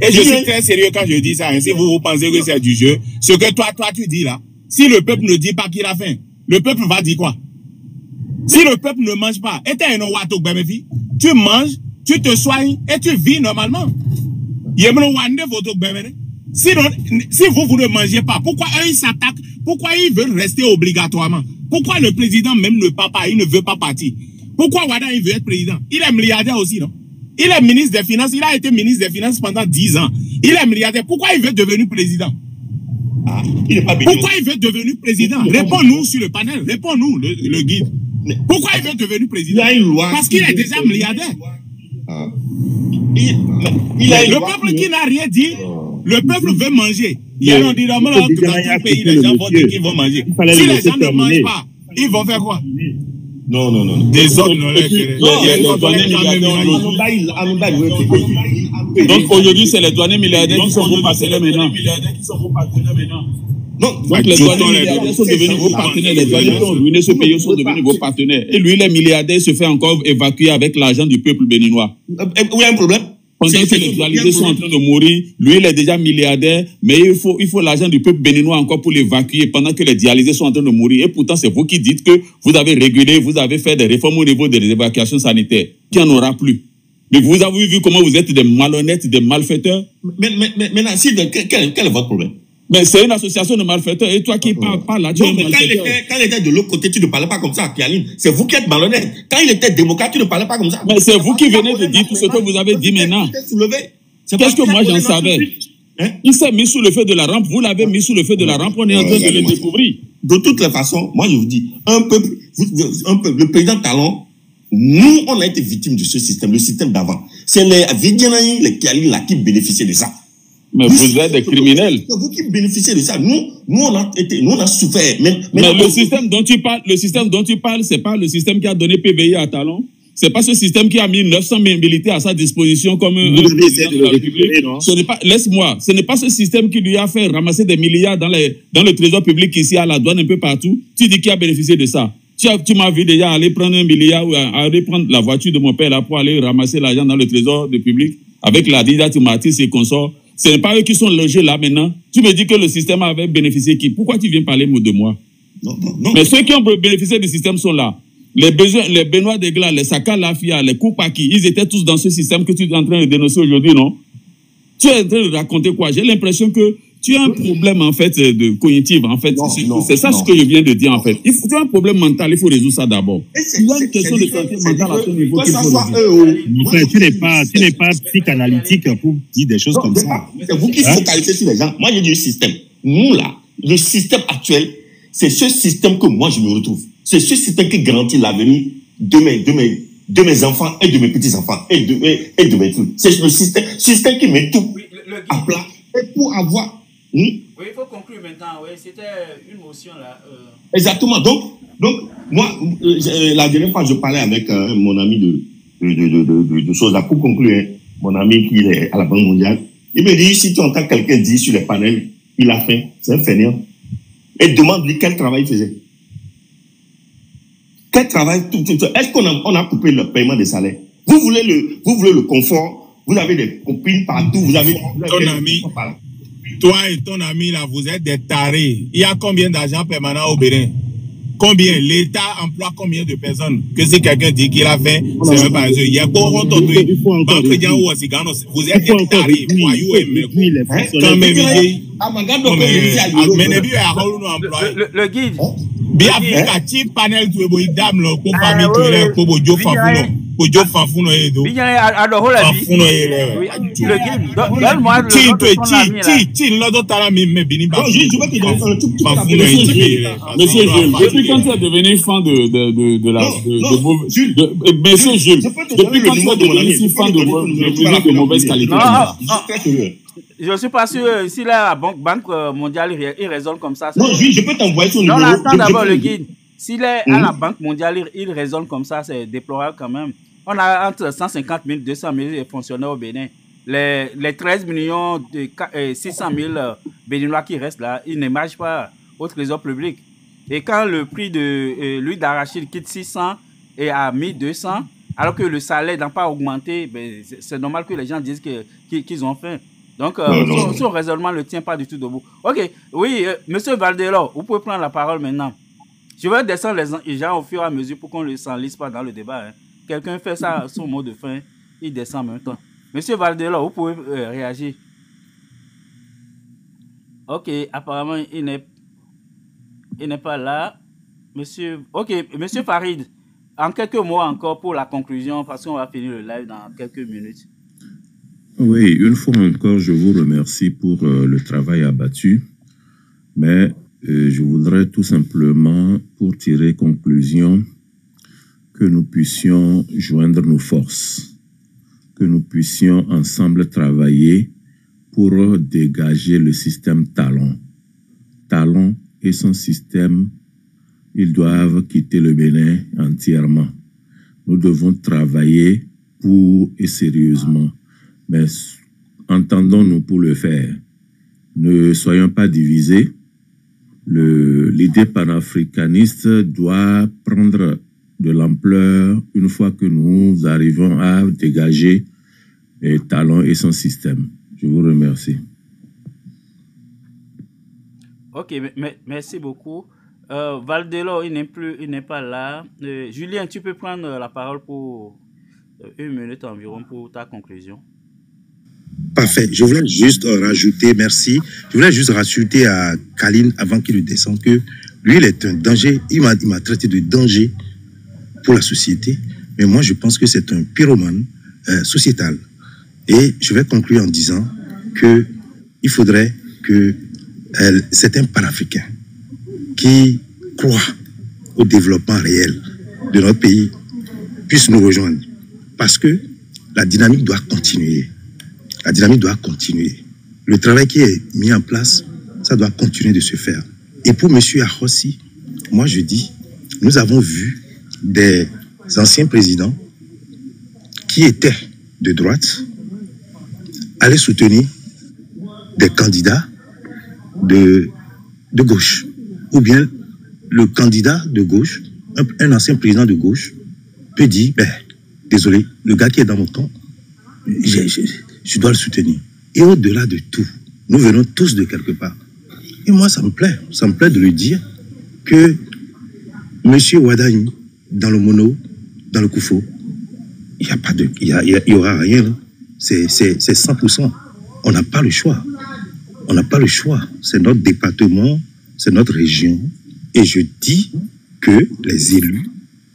et je suis très sérieux quand je dis ça. Si vous pensez que c'est du jeu, ce que toi, tu dis là, si le peuple ne dit pas qu'il a faim, le peuple va dire quoi? Si le peuple ne mange pas, tu manges, tu te soignes et tu vis normalement. Si vous ne mangez pas, pourquoi eux ils s'attaquent? Pourquoi ils veulent rester obligatoirement? Pourquoi le président même ne part pas? Il ne veut pas partir. Pourquoi Wada il veut être président? Il est milliardaire aussi, non? Il est ministre des Finances. Il a été ministre des Finances pendant 10 ans. Il est milliardaire. Pourquoi il veut devenir président? Pourquoi il veut devenir président? Réponds-nous sur le panel. Réponds-nous, le guide. Pourquoi il veut devenir président? Parce qu'il est déjà milliardaire. Le peuple qui n'a rien dit, le peuple veut manger. Il y a un dynamo dans tout pays, les gens vont dire qu'ils vont manger. Si les gens ne mangent pas, ils vont faire quoi? Non. Des autres, donc aujourd'hui, c'est les douaniers milliardaires qui sont vos partenaires maintenant. Non, donc les douaniers milliardaires sont devenus vos partenaires. Les douaniers qui ont ruiné ce pays sont devenus vos partenaires. Et lui, les milliardaires, se fait encore évacuer avec l'argent du peuple béninois. Où il y a un problème? Pendant que les dualisés sont en train de mourir, lui, il est déjà milliardaire, mais il faut l'argent du peuple béninois encore pour l'évacuer pendant que les dialysés sont en train de mourir. Et pourtant, c'est vous qui dites que vous avez régulé, vous avez fait des réformes au niveau des évacuations sanitaires. Qu'il n'y en aura plus. Mais vous avez vu comment vous êtes des malhonnêtes, des malfaiteurs. Mais maintenant, quel est votre problème? Mais c'est une association de malfaiteurs. Et toi qui parles là, tu es malfaiteur. Quand il était de l'autre côté, tu ne parlais pas comme ça, Kialine. C'est vous qui êtes malhonnête. Quand il était démocrate, tu ne parlais pas comme ça. Mais c'est vous qui venez de dire tout ce que vous avez dit maintenant. Qu'est-ce que moi j'en savais? Il s'est mis sous le feu de la rampe. Vous l'avez mis sous le feu de la rampe. On est en train de le découvrir. de toutes les façons, moi je vous dis, un peuple, le président Talon, nous, on a été victimes de ce système, le système d'avant. C'est les Vidianaï, les Kiali, là, qui bénéficiaient de ça. Mais vous êtes des criminels. C'est vous qui bénéficiez de ça. Nous, on a souffert. Mais le système dont tu parles, c'est pas le système qui a donné PVI à Talon. C'est pas ce système qui a mis 900 militaires à sa disposition comme un président de la République. Ce n'est pas ce système qui lui a fait ramasser des milliards dans le trésor public ici à la douane un peu partout. Tu dis qui a bénéficié de ça. Tu m'as vu déjà aller prendre 1 milliard ou aller prendre la voiture de mon père là pour aller ramasser l'argent dans le trésor du public avec la Dida Martis et consorts. Ce n'est pas eux qui sont logés là maintenant. Tu me dis que le système avait bénéficié qui? Pourquoi tu viens parler de moi? Non. Mais ceux qui ont bénéficié du système sont là. Les Benoît Degla, les Saka Lafia, les Koupaki, ils étaient tous dans ce système que tu es en train de dénoncer aujourd'hui, non? Tu es en train de raconter quoi? J'ai l'impression que tu as un problème, en fait, de cognitif, en fait. C'est ça ce que je viens de dire, en fait. Tu as un problème mental, il faut résoudre ça d'abord. Il y a une question de santé mentale à ton niveau qu'il faut résoudre. Tu n'es pas psychanalytique pour dire des choses comme ça. C'est vous qui focalisez sur les gens. Moi, j'ai dit le système. Nous, là, le système actuel, c'est ce système que moi, je me retrouve. C'est ce système qui garantit l'avenir de mes enfants et de mes petits-enfants et de mes trucs. C'est le système qui met tout à plat. Et pour avoir... Oui, il faut conclure maintenant. Oui, c'était une motion là. Exactement. Donc moi, la dernière fois, je parlais avec mon ami de choses là. Pour conclure, mon ami qui est à la Banque mondiale, il me dit, si tu entends quelqu'un dire sur les panels, il a faim, c'est un fainéant. Et demande-lui quel travail il faisait. Quel travail? Est-ce qu'on a coupé le paiement des salaires? Vous voulez le confort? Vous avez des copines partout, vous avez ton ami. Toi et ton ami là, vous êtes des tarés. Il y a combien d'argent permanent au Bénin? Combien? L'État emploie combien de personnes? Que si quelqu'un dit qu'il a fait, c'est même pas sûr. Il y a beaucoup de vous êtes des tarés. Voyous et mégots. Quand même, le guide. Bien, petit panel tu es dame là, pour famille tu es pour bojo fafuno. Bojo fafuno edo. Bien, alors la vie. Le guide. Donne-moi le ti l'autre tala mi me bini ba. Je veux que Monsieur Jules, depuis quand tu es devenu fan Monsieur Jules, depuis quand tu es devenu si fan de mauvaise qualité? Je ne suis pas sûr si la Banque mondiale il raisonne comme ça. Non, je peux t'envoyer son numéro. Non, attends d'abord le guide. S'il est à la Banque mondiale, il raisonne comme ça, c'est déplorable quand même. On a entre 150 000 et 200 000 fonctionnaires au Bénin. Les 13 millions 600 000 Béninois qui restent là, ils n'émargent pas au trésor public. Et quand le prix de l'huile d'arachide quitte 600 et à 1200, alors que le salaire n'a pas augmenté, ben, c'est normal que les gens disent qu'ils ont faim. Donc, son raisonnement ne tient pas du tout debout. Ok, oui, monsieur Valdelor, vous pouvez prendre la parole maintenant. Je vais descendre les gens au fur et à mesure pour qu'on ne s'enlise pas dans le débat. Hein. Quelqu'un fait ça, son mot de fin, il descend en même temps. Monsieur Valdelor, vous pouvez réagir. Ok, apparemment, il n'est pas là. Monsieur Farid, en quelques mots encore pour la conclusion, parce qu'on va finir le live dans quelques minutes. Oui, une fois encore, je vous remercie pour le travail abattu, mais je voudrais tout simplement, pour tirer conclusion, que nous puissions joindre nos forces, que nous puissions ensemble travailler pour dégager le système Talon. Talon et son système, ils doivent quitter le Bénin entièrement. Nous devons travailler pour et sérieusement. Mais entendons-nous pour le faire. Ne soyons pas divisés. L'idée panafricaniste doit prendre de l'ampleur une fois que nous arrivons à dégager Talon et son système. Je vous remercie. Ok, merci beaucoup. Valdelor, il n'est pas là. Julien, tu peux prendre la parole pour 1 minute environ pour ta conclusion. Parfait. Je voulais juste rajouter, merci. Je voulais juste rajouter à Kaline avant qu'il ne descende que lui, il est un danger. Il m'a traité de danger pour la société. Mais moi, je pense que c'est un pyromane sociétal. Et je vais conclure en disant que il faudrait que c'est un panafricain qui croient au développement réel de notre pays puissent nous rejoindre. Parce que la dynamique doit continuer. La dynamique doit continuer. Le travail qui est mis en place, ça doit continuer de se faire. Et pour M. Ahossi, moi je dis, nous avons vu des anciens présidents qui étaient de droite aller soutenir des candidats de gauche. Ou bien le candidat de gauche, un ancien président de gauche, peut dire, désolé, le gars qui est dans mon camp, je dois le soutenir. Et au-delà de tout, nous venons tous de quelque part. Et moi, ça me plaît de le dire que M. Ouadani, dans le Mono, dans le Koufo, il y aura rien. Là. C'est 100%. On n'a pas le choix. On n'a pas le choix. C'est notre département, c'est notre région. Et je dis que les élus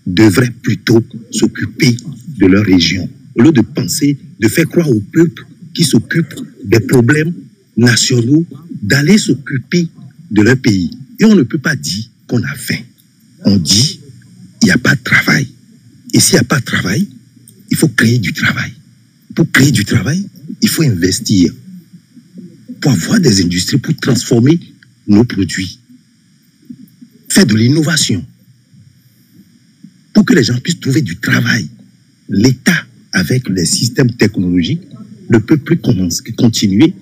devraient plutôt s'occuper de leur région. Au lieu de penser, de faire croire au peuple qui s'occupe des problèmes nationaux, d'aller s'occuper de leur pays. Et on ne peut pas dire qu'on a faim. On dit, il n'y a pas de travail. Et s'il n'y a pas de travail, il faut créer du travail. Pour créer du travail, il faut investir. Pour avoir des industries, pour transformer nos produits. Faire de l'innovation. Pour que les gens puissent trouver du travail. L'État, avec les systèmes technologiques, ne peut plus continuer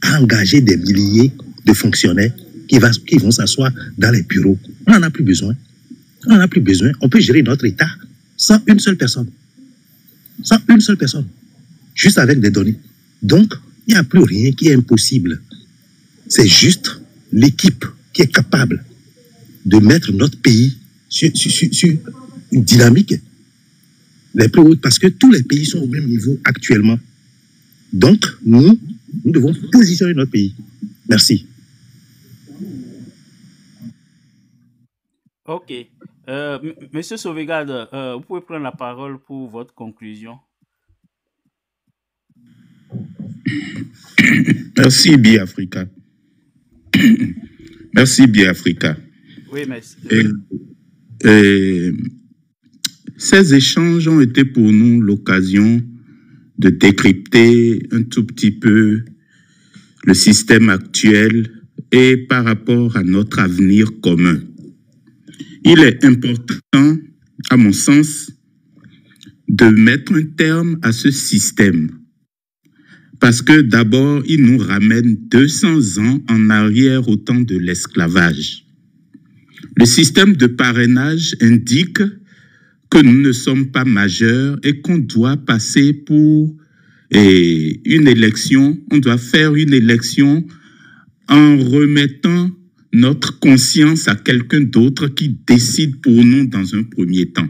à engager des milliers de fonctionnaires qui vont s'asseoir dans les bureaux. On n'en a plus besoin. On n'en a plus besoin. On peut gérer notre État sans une seule personne. Sans une seule personne. Juste avec des données. Donc, il n'y a plus rien qui est impossible. C'est juste l'équipe qui est capable de mettre notre pays sur une dynamique les plus hautes, parce que tous les pays sont au même niveau actuellement. Donc, nous devons positionner notre pays. Merci. Ok. Monsieur Sauvegarde, vous pouvez prendre la parole pour votre conclusion. Merci, Biafrica. Merci, Biafrica. Oui, merci. Ces échanges ont été pour nous l'occasion de décrypter un tout petit peu le système actuel et par rapport à notre avenir commun. Il est important, à mon sens, de mettre un terme à ce système. Parce que d'abord, il nous ramène 200 ans en arrière au temps de l'esclavage. Le système de parrainage indique que nous ne sommes pas majeurs et qu'on doit passer pour une élection, on doit faire une élection en remettant notre conscience à quelqu'un d'autre qui décide pour nous dans un premier temps.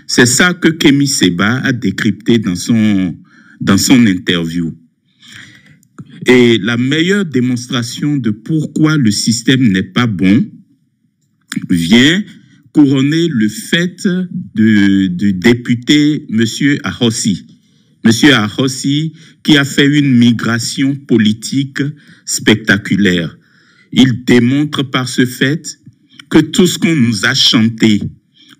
C'est ça que Kémy Séba a décrypté dans son interview. Et la meilleure démonstration de pourquoi le système n'est pas bon vient couronner le fait du député M. Ahossi. M. Ahossi qui a fait une migration politique spectaculaire. Il démontre par ce fait que tout ce qu'on nous a chanté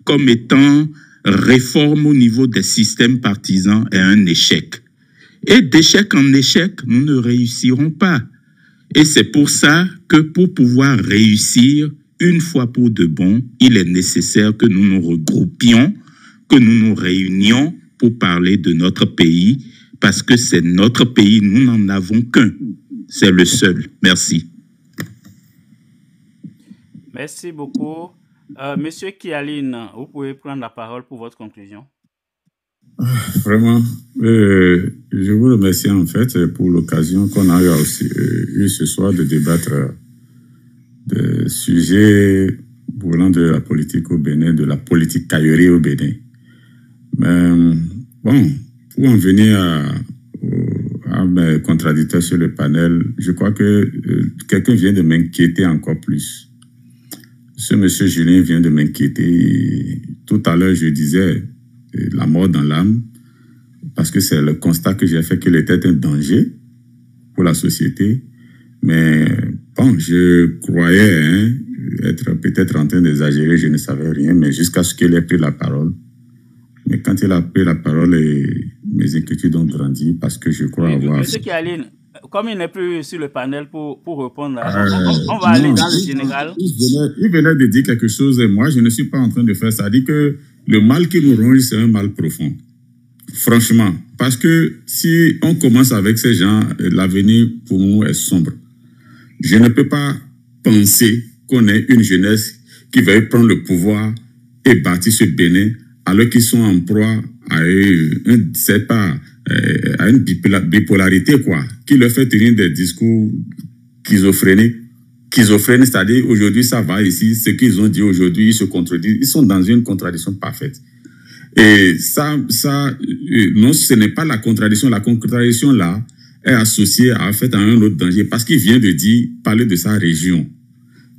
comme étant réforme au niveau des systèmes partisans est un échec. Et d'échec en échec, nous ne réussirons pas. Et c'est pour ça que pour pouvoir réussir, une fois pour de bon, il est nécessaire que nous nous regroupions, que nous nous réunions pour parler de notre pays, parce que c'est notre pays, nous n'en avons qu'un. C'est le seul. Merci. Merci beaucoup. Monsieur Kialine, vous pouvez prendre la parole pour votre conclusion. Vraiment, je vous remercie en fait pour l'occasion qu'on a eu ce soir de débattre de sujets brûlants de la politique au Bénin, de la politique caillerie au Bénin. Mais bon, pour en venir à mes contradicteurs sur le panel, je crois que quelqu'un vient de m'inquiéter encore plus. Ce monsieur Julien vient de m'inquiéter. Tout à l'heure, je disais la mort dans l'âme, parce que c'est le constat que j'ai fait qu'il était un danger pour la société. Mais bon, je croyais être peut-être en train d'exagérer, je ne savais rien, mais jusqu'à ce qu'il ait pris la parole. Mais quand il a pris la parole, mes inquiétudes ont grandi parce que je crois avoir... Monsieur Kialine, comme il n'est plus sur le panel pour répondre, on va aller dans le général. Il venait de dire quelque chose et moi, je ne suis pas en train de faire ça. Il dit que le mal qui nous ronge, c'est un mal profond. Franchement, parce que si on commence avec ces gens, l'avenir pour nous est sombre. Je ne peux pas penser qu'on ait une jeunesse qui va prendre le pouvoir et bâtir ce Bénin alors qu'ils sont en proie à une bipolarité, quoi, qui leur fait tenir des discours schizophréniques, c'est-à-dire aujourd'hui ça va ici, ce qu'ils ont dit aujourd'hui, ils se contredisent, ils sont dans une contradiction parfaite. Et non, ce n'est pas la contradiction là est associée à un autre danger, parce qu'il vient de parler de sa région.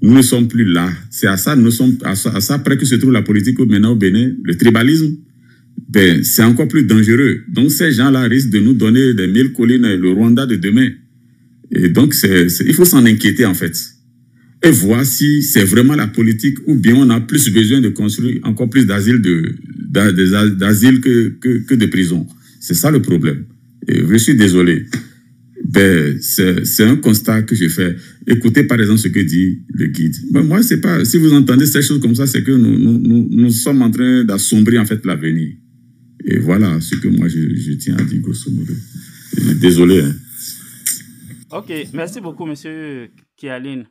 Nous ne sommes plus là. C'est à ça près que se trouve la politique maintenant au Bénin, le tribalisme. Ben, c'est encore plus dangereux. Donc, ces gens-là risquent de nous donner des 1000 collines, le Rwanda de demain. Et donc, il faut s'en inquiéter, en fait. Et voir si c'est vraiment la politique ou bien on a plus besoin de construire encore plus d'asiles que de prisons. C'est ça le problème. Et je suis désolé. Ben, c'est un constat que j'ai fait. Écoutez par exemple ce que dit le guide. Ben, moi, c'est pas, si vous entendez ces choses comme ça, c'est que nous sommes en train d'assombrir en fait l'avenir. Et voilà ce que moi je tiens à dire grosso modo. Désolé. Hein. Ok, merci beaucoup monsieur Kialine.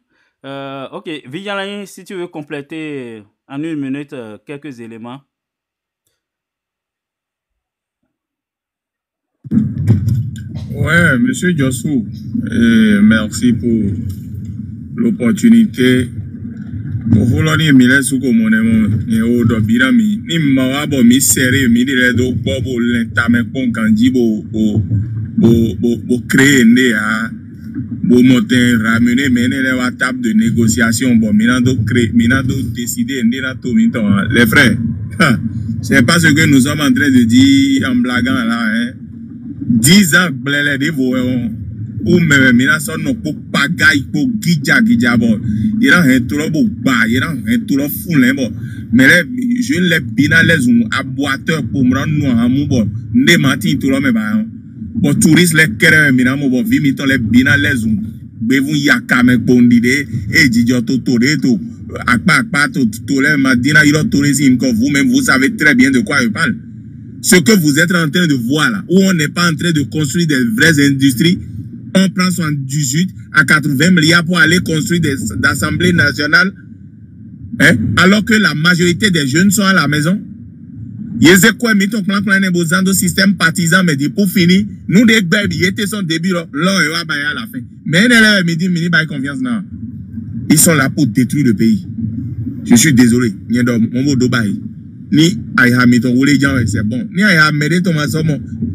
Ok, Vivian, si tu veux compléter en 1 minute quelques éléments. Ouais, monsieur Diossou, merci pour l'opportunité. Vous l'avez mis là sous comme on est au dobirami. Ni m'awabo mi serré mi dire do bobo l'entame pon kanji bo créer né à bo monter ramener mener la table de négociation bon minando créer minando décider ndina tout minton les frères. C'est pas ce que nous sommes en train de dire en blaguant là hein. 10 ans blélé de vous ou même mina son no pour pagaille pour gidja bon il a un tout bon bas il a un tout fou bon mais je les bina les un boiteur pour me rendre noir à mon bon ne matin tout le même bon touriste les kere mina mo bon vimito les bina les un bevun yakame bondide et didio to to akpa to les madina il a tourisme comme vous-même vous savez très bien de quoi je parle. Ce que vous êtes en train de voir là, où on n'est pas en train de construire des vraies industries, on prend 78 à 80 milliards pour aller construire des assemblées nationales, hein, alors que la majorité des jeunes sont à la maison. Yézé quoi, mis ton plan de système partisan, mais dit pour finir, nous des bébés, étaient son début, là, et à la fin. Mais ils disent, mini by confiance, non. Ils sont là pour détruire le pays. Je suis désolé. Mon mot d'Obaï. Ni Aïha Meton c'est bon. Ni Aïha Meton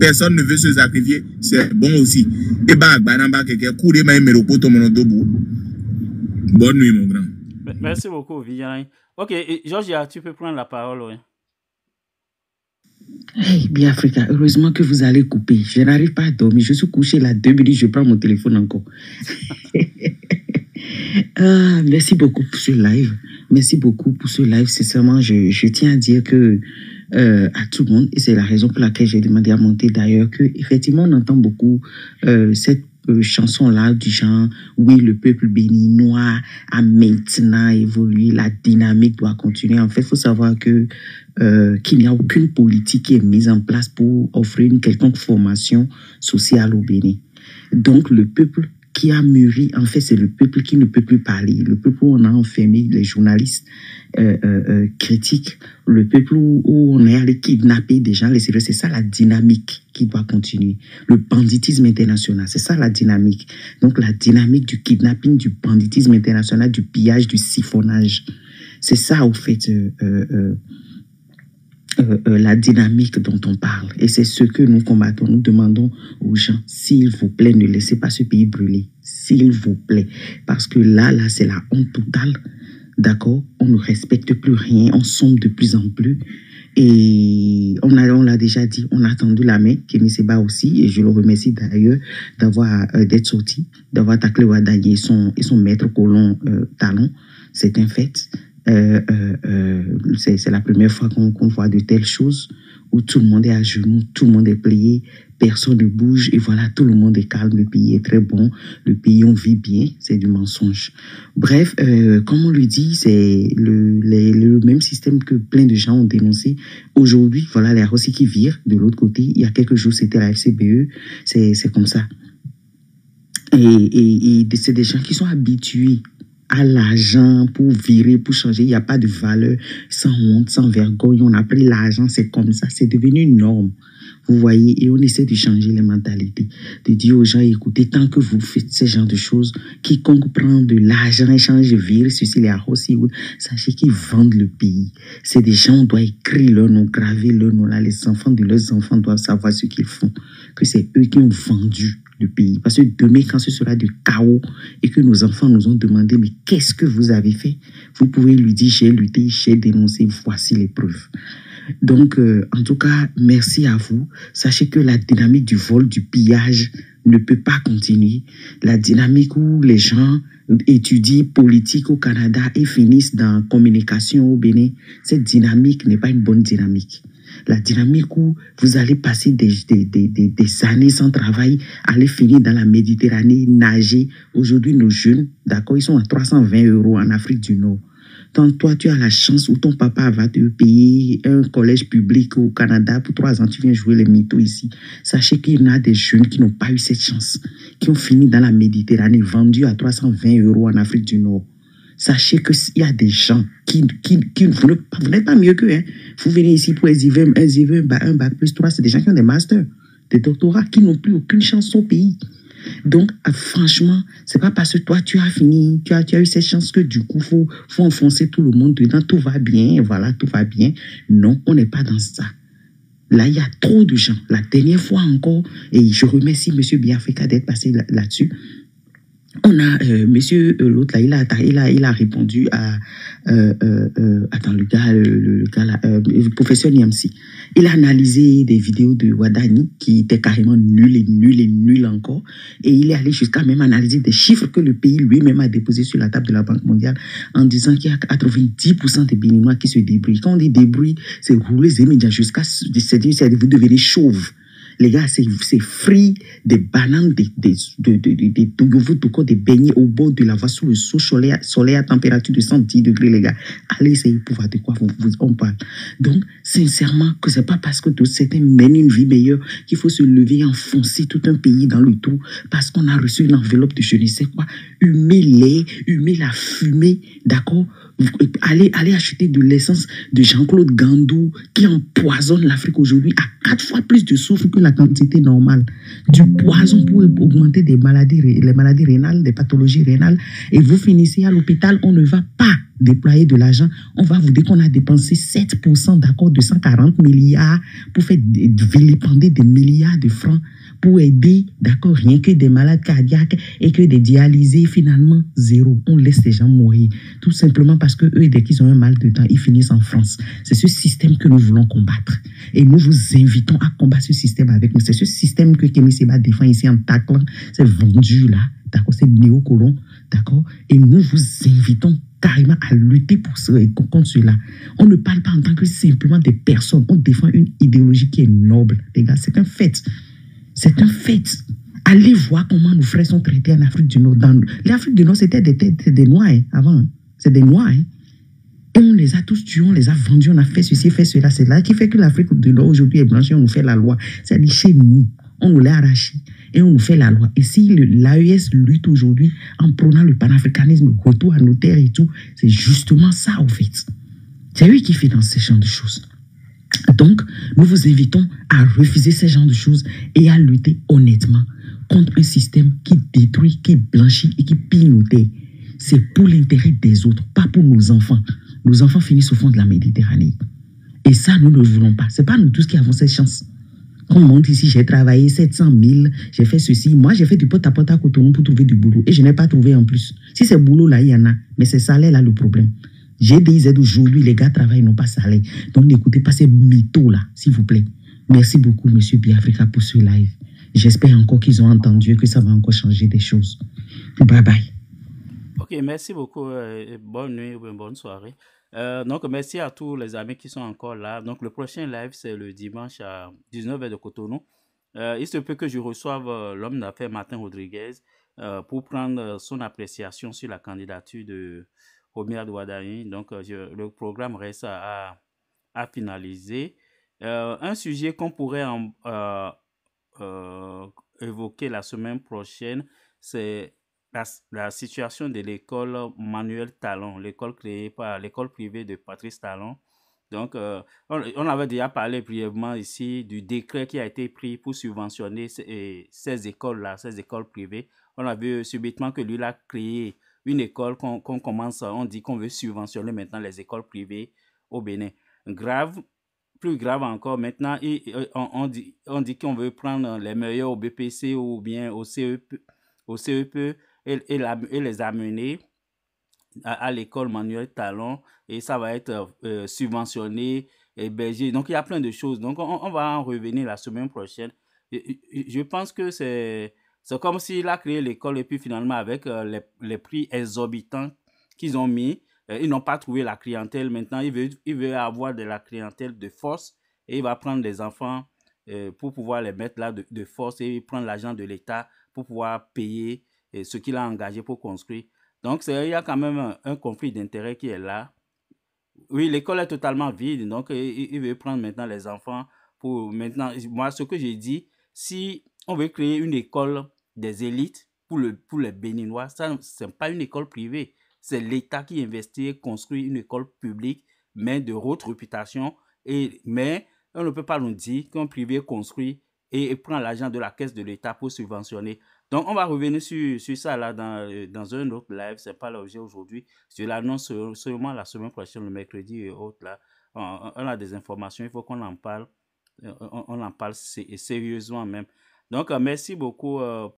personne ne veut se sacrifier, c'est bon aussi. Et bah, Banamba, quelqu'un, courez, mais Méropoto, mon dobo. Bonne nuit, mon grand. Merci beaucoup, Vivian. Ok, Georgia, tu peux prendre la parole. Oui. Hey, Biafrica, heureusement que vous allez couper. Je n'arrive pas à dormir. Je suis couché là 2 minutes, je prends mon téléphone encore. Merci beaucoup pour ce live. Merci beaucoup pour ce live. Sincèrement, je tiens à dire que à tout le monde, et c'est la raison pour laquelle j'ai demandé à monter d'ailleurs, que effectivement on entend beaucoup cette chanson-là du genre oui, le peuple béninois a maintenant évolué, la dynamique doit continuer. En fait, il faut savoir que qu'il n'y a aucune politique qui est mise en place pour offrir une quelconque formation sociale au Bénin. Donc le peuple qui a mûri, en fait, c'est le peuple qui ne peut plus parler. Le peuple où on a enfermé les journalistes critiques. Le peuple où on est allé kidnapper des gens. C'est ça la dynamique qui doit continuer. Le banditisme international, c'est ça la dynamique. Donc la dynamique du kidnapping, du banditisme international, du pillage, du siphonnage. C'est ça, au fait, la dynamique dont on parle. Et c'est ce que nous combattons. Nous demandons aux gens, s'il vous plaît, ne laissez pas ce pays brûler. S'il vous plaît. Parce que là, c'est la honte totale. D'accord? On ne respecte plus rien. On sombre de plus en plus. Et on l'a déjà dit, on a tendu la main, Kémy Séba aussi, et je le remercie d'ailleurs d'être sorti, d'avoir taclé Ouadani et son maître colon Talon. C'est un fait. C'est la première fois qu'on voit de telles choses, où tout le monde est à genoux, tout le monde est plié, personne ne bouge, et voilà, tout le monde est calme, le pays est très bon, le pays, on vit bien, c'est du mensonge. Bref, comme on lui dit, c'est le même système que plein de gens ont dénoncé. Aujourd'hui, voilà, les Rossi qui virent de l'autre côté, il y a quelques jours, c'était la FCBE, c'est comme ça. Et c'est des gens qui sont habitués à l'argent pour virer, pour changer. Il n'y a pas de valeur sans honte, sans vergogne. On a pris l'argent, c'est comme ça. C'est devenu une norme. Vous voyez, et on essaie de changer les mentalités. De dire aux gens, écoutez, tant que vous faites ce genre de choses, quiconque prend de l'argent, échange, vire, ceci, les arrosés, sachez qu'ils vendent le pays. C'est des gens, on doit écrire leur nom, graver leur nom là. Les enfants de leurs enfants doivent savoir ce qu'ils font. Que c'est eux qui ont vendu le pays. Parce que demain, quand ce sera du chaos et que nos enfants nous ont demandé, mais qu'est-ce que vous avez fait? Vous pouvez lui dire, j'ai lutté, j'ai dénoncé, voici les preuves. Donc, en tout cas, merci à vous. Sachez que la dynamique du vol, du pillage ne peut pas continuer. La dynamique où les gens étudient politique au Canada et finissent dans communication au Bénin, cette dynamique n'est pas une bonne dynamique. La dynamique où vous allez passer des années sans travail, aller finir dans la Méditerranée, nager. Aujourd'hui, nos jeunes, d'accord, ils sont à 320 € en Afrique du Nord. Tant toi, tu as la chance où ton papa va te payer un collège public au Canada pour 3 ans, tu viens jouer les mythos ici. Sachez qu'il y en a des jeunes qui n'ont pas eu cette chance, qui ont fini dans la Méditerranée, vendus à 320 € en Afrique du Nord. Sachez qu'il y a des gens qui vous n'êtes pas mieux qu'eux. Hein. Vous venez ici pour un bac plus 3, c'est des gens qui ont des masters, des doctorats, qui n'ont plus aucune chance au pays. Donc, franchement, c'est pas parce que toi, tu as fini, tu as eu cette chance que du coup, faut enfoncer tout le monde dedans, tout va bien, voilà, tout va bien. Non, on n'est pas dans ça. Là, il y a trop de gens. La dernière fois encore, et je remercie M. Biafrika d'être passé là-dessus, on a, monsieur, l'autre là, il a répondu à, attends, le gars là, le professeur Niamsi. Il a analysé des vidéos de Ouadani qui étaient carrément nulles encore. Et il est allé jusqu'à même analyser des chiffres que le pays lui-même a déposés sur la table de la Banque mondiale en disant qu'il y a 90% des Béninois qui se débrouillent. Quand on dit débrouille, c'est rouler les médias jusqu'à, vous devenez chauve. Les gars, c'est free, des bananes, des beignets au bord de la voie sous le soleil à température de 110 degrés, les gars. Allez essayer pour voir de quoi on parle. Donc, sincèrement, que c'est pas parce que certains mènent une vie meilleure qu'il faut se lever et enfoncer tout un pays dans le trou parce qu'on a reçu une enveloppe de je ne sais quoi. Humer la fumée, d'accord? Allez acheter de l'essence de Jean-Claude Gandou qui empoisonne l'Afrique aujourd'hui à 4 fois plus de soufre que la quantité normale. Du poison pour augmenter les maladies rénales, des pathologies rénales. Et vous finissez à l'hôpital, on ne va pas déployer de l'argent. On va vous dire qu'on a dépensé 7%, d'accord, de 140 milliards pour faire vilipender des milliards de francs pour aider, d'accord, rien que des malades cardiaques et que des dialysés, finalement, zéro. On laisse les gens mourir. Tout simplement parce que eux, dès qu'ils ont un mal de temps, ils finissent en France. C'est ce système que nous voulons combattre. Et nous vous invitons à combattre ce système avec nous. C'est ce système que Kémy Séba défend ici en taclant. C'est vendu là, d'accord, c'est néocolon, d'accord. Et nous vous invitons carrément à lutter contre cela. On ne parle pas en tant que simplement des personnes. On défend une idéologie qui est noble. Les gars, c'est un fait. C'est un fait. Allez voir comment nos frères sont traités en Afrique du Nord. L'Afrique du Nord, c'était des Noirs hein, avant. Hein. C'est des Noirs. Hein. Et on les a tous tués, on les a vendus, on a fait ceci, fait cela. C'est là qui fait que l'Afrique du Nord aujourd'hui est blanchie, on nous fait la loi. C'est-à-dire chez nous, on nous l'a arraché et on nous fait la loi. Et si l'AES lutte aujourd'hui en prônant le panafricanisme, le retour à nos terres et tout, c'est justement ça au fait. C'est eux qui financent ce genre de choses. Donc, nous vous invitons à refuser ce genre de choses et à lutter honnêtement contre un système qui détruit, qui blanchit et qui pille nos terres. C'est pour l'intérêt des autres, pas pour nos enfants. Nos enfants finissent au fond de la Méditerranée. Et ça, nous ne le voulons pas. Ce n'est pas nous tous qui avons cette chance. On monte ici, j'ai travaillé 700 000, j'ai fait ceci. Moi, j'ai fait du porte-à-porte à Cotonou pour trouver du boulot. Et je n'ai pas trouvé en plus. Si c'est boulot là, il y en a. Mais c'est salaire là le problème. J'ai des aides aujourd'hui, les gars travaillent, n'ont pas salaire. Donc n'écoutez pas ces mythos là, s'il vous plaît. Merci beaucoup, monsieur Biafrica, pour ce live. J'espère encore qu'ils ont entendu et que ça va encore changer des choses. Bye bye. Ok, merci beaucoup. Bonne nuit ou bonne soirée. Donc, merci à tous les amis qui sont encore là. Donc, le prochain live, c'est le dimanche à 19h de Cotonou. Il se peut que je reçoive l'homme d'affaires Martin Rodriguez pour prendre son appréciation sur la candidature de Omiad Ouadani. Donc, le programme reste à finaliser. Un sujet qu'on pourrait évoquer la semaine prochaine, c'est la situation de l'école Manuel Talon, l'école créée par l'école privée de Patrice Talon. Donc, on avait déjà parlé brièvement ici du décret qui a été pris pour subventionner ces écoles-là, ces écoles privées. On a vu subitement que lui, il a créé une école qu'on commence, on dit qu'on veut subventionner maintenant les écoles privées au Bénin. Plus grave encore, maintenant, on dit qu'on veut prendre les meilleurs au BPC ou bien au CEP et les amener à l'école Manuel Talon et ça va être subventionné, hébergé. Donc, il y a plein de choses. Donc, on va en revenir la semaine prochaine. Je pense que c'est comme s'il a créé l'école et puis finalement, avec les prix exorbitants qu'ils ont mis, ils n'ont pas trouvé la clientèle. Maintenant, il veut avoir de la clientèle de force et il va prendre des enfants pour pouvoir les mettre là de force et prendre l'argent de l'État pour pouvoir payer ce qu'il a engagé pour construire. Donc, il y a quand même un conflit d'intérêts qui est là. Oui, l'école est totalement vide, donc il veut prendre maintenant les enfants pour maintenant. Moi, ce que j'ai dit, si on veut créer une école des élites pour les Béninois, ça, ce n'est pas une école privée. C'est l'État qui investit et construit une école publique, mais de haute réputation. Mais on ne peut pas nous dire qu'un privé construit et prend l'argent de la caisse de l'État pour subventionner. Donc, on va revenir sur ça là dans un autre live. Ce n'est pas l'objet aujourd'hui. Je l'annonce seulement la semaine prochaine, le mercredi et autres là. On a des informations, il faut qu'on en parle. On en parle sérieusement même. Donc, merci beaucoup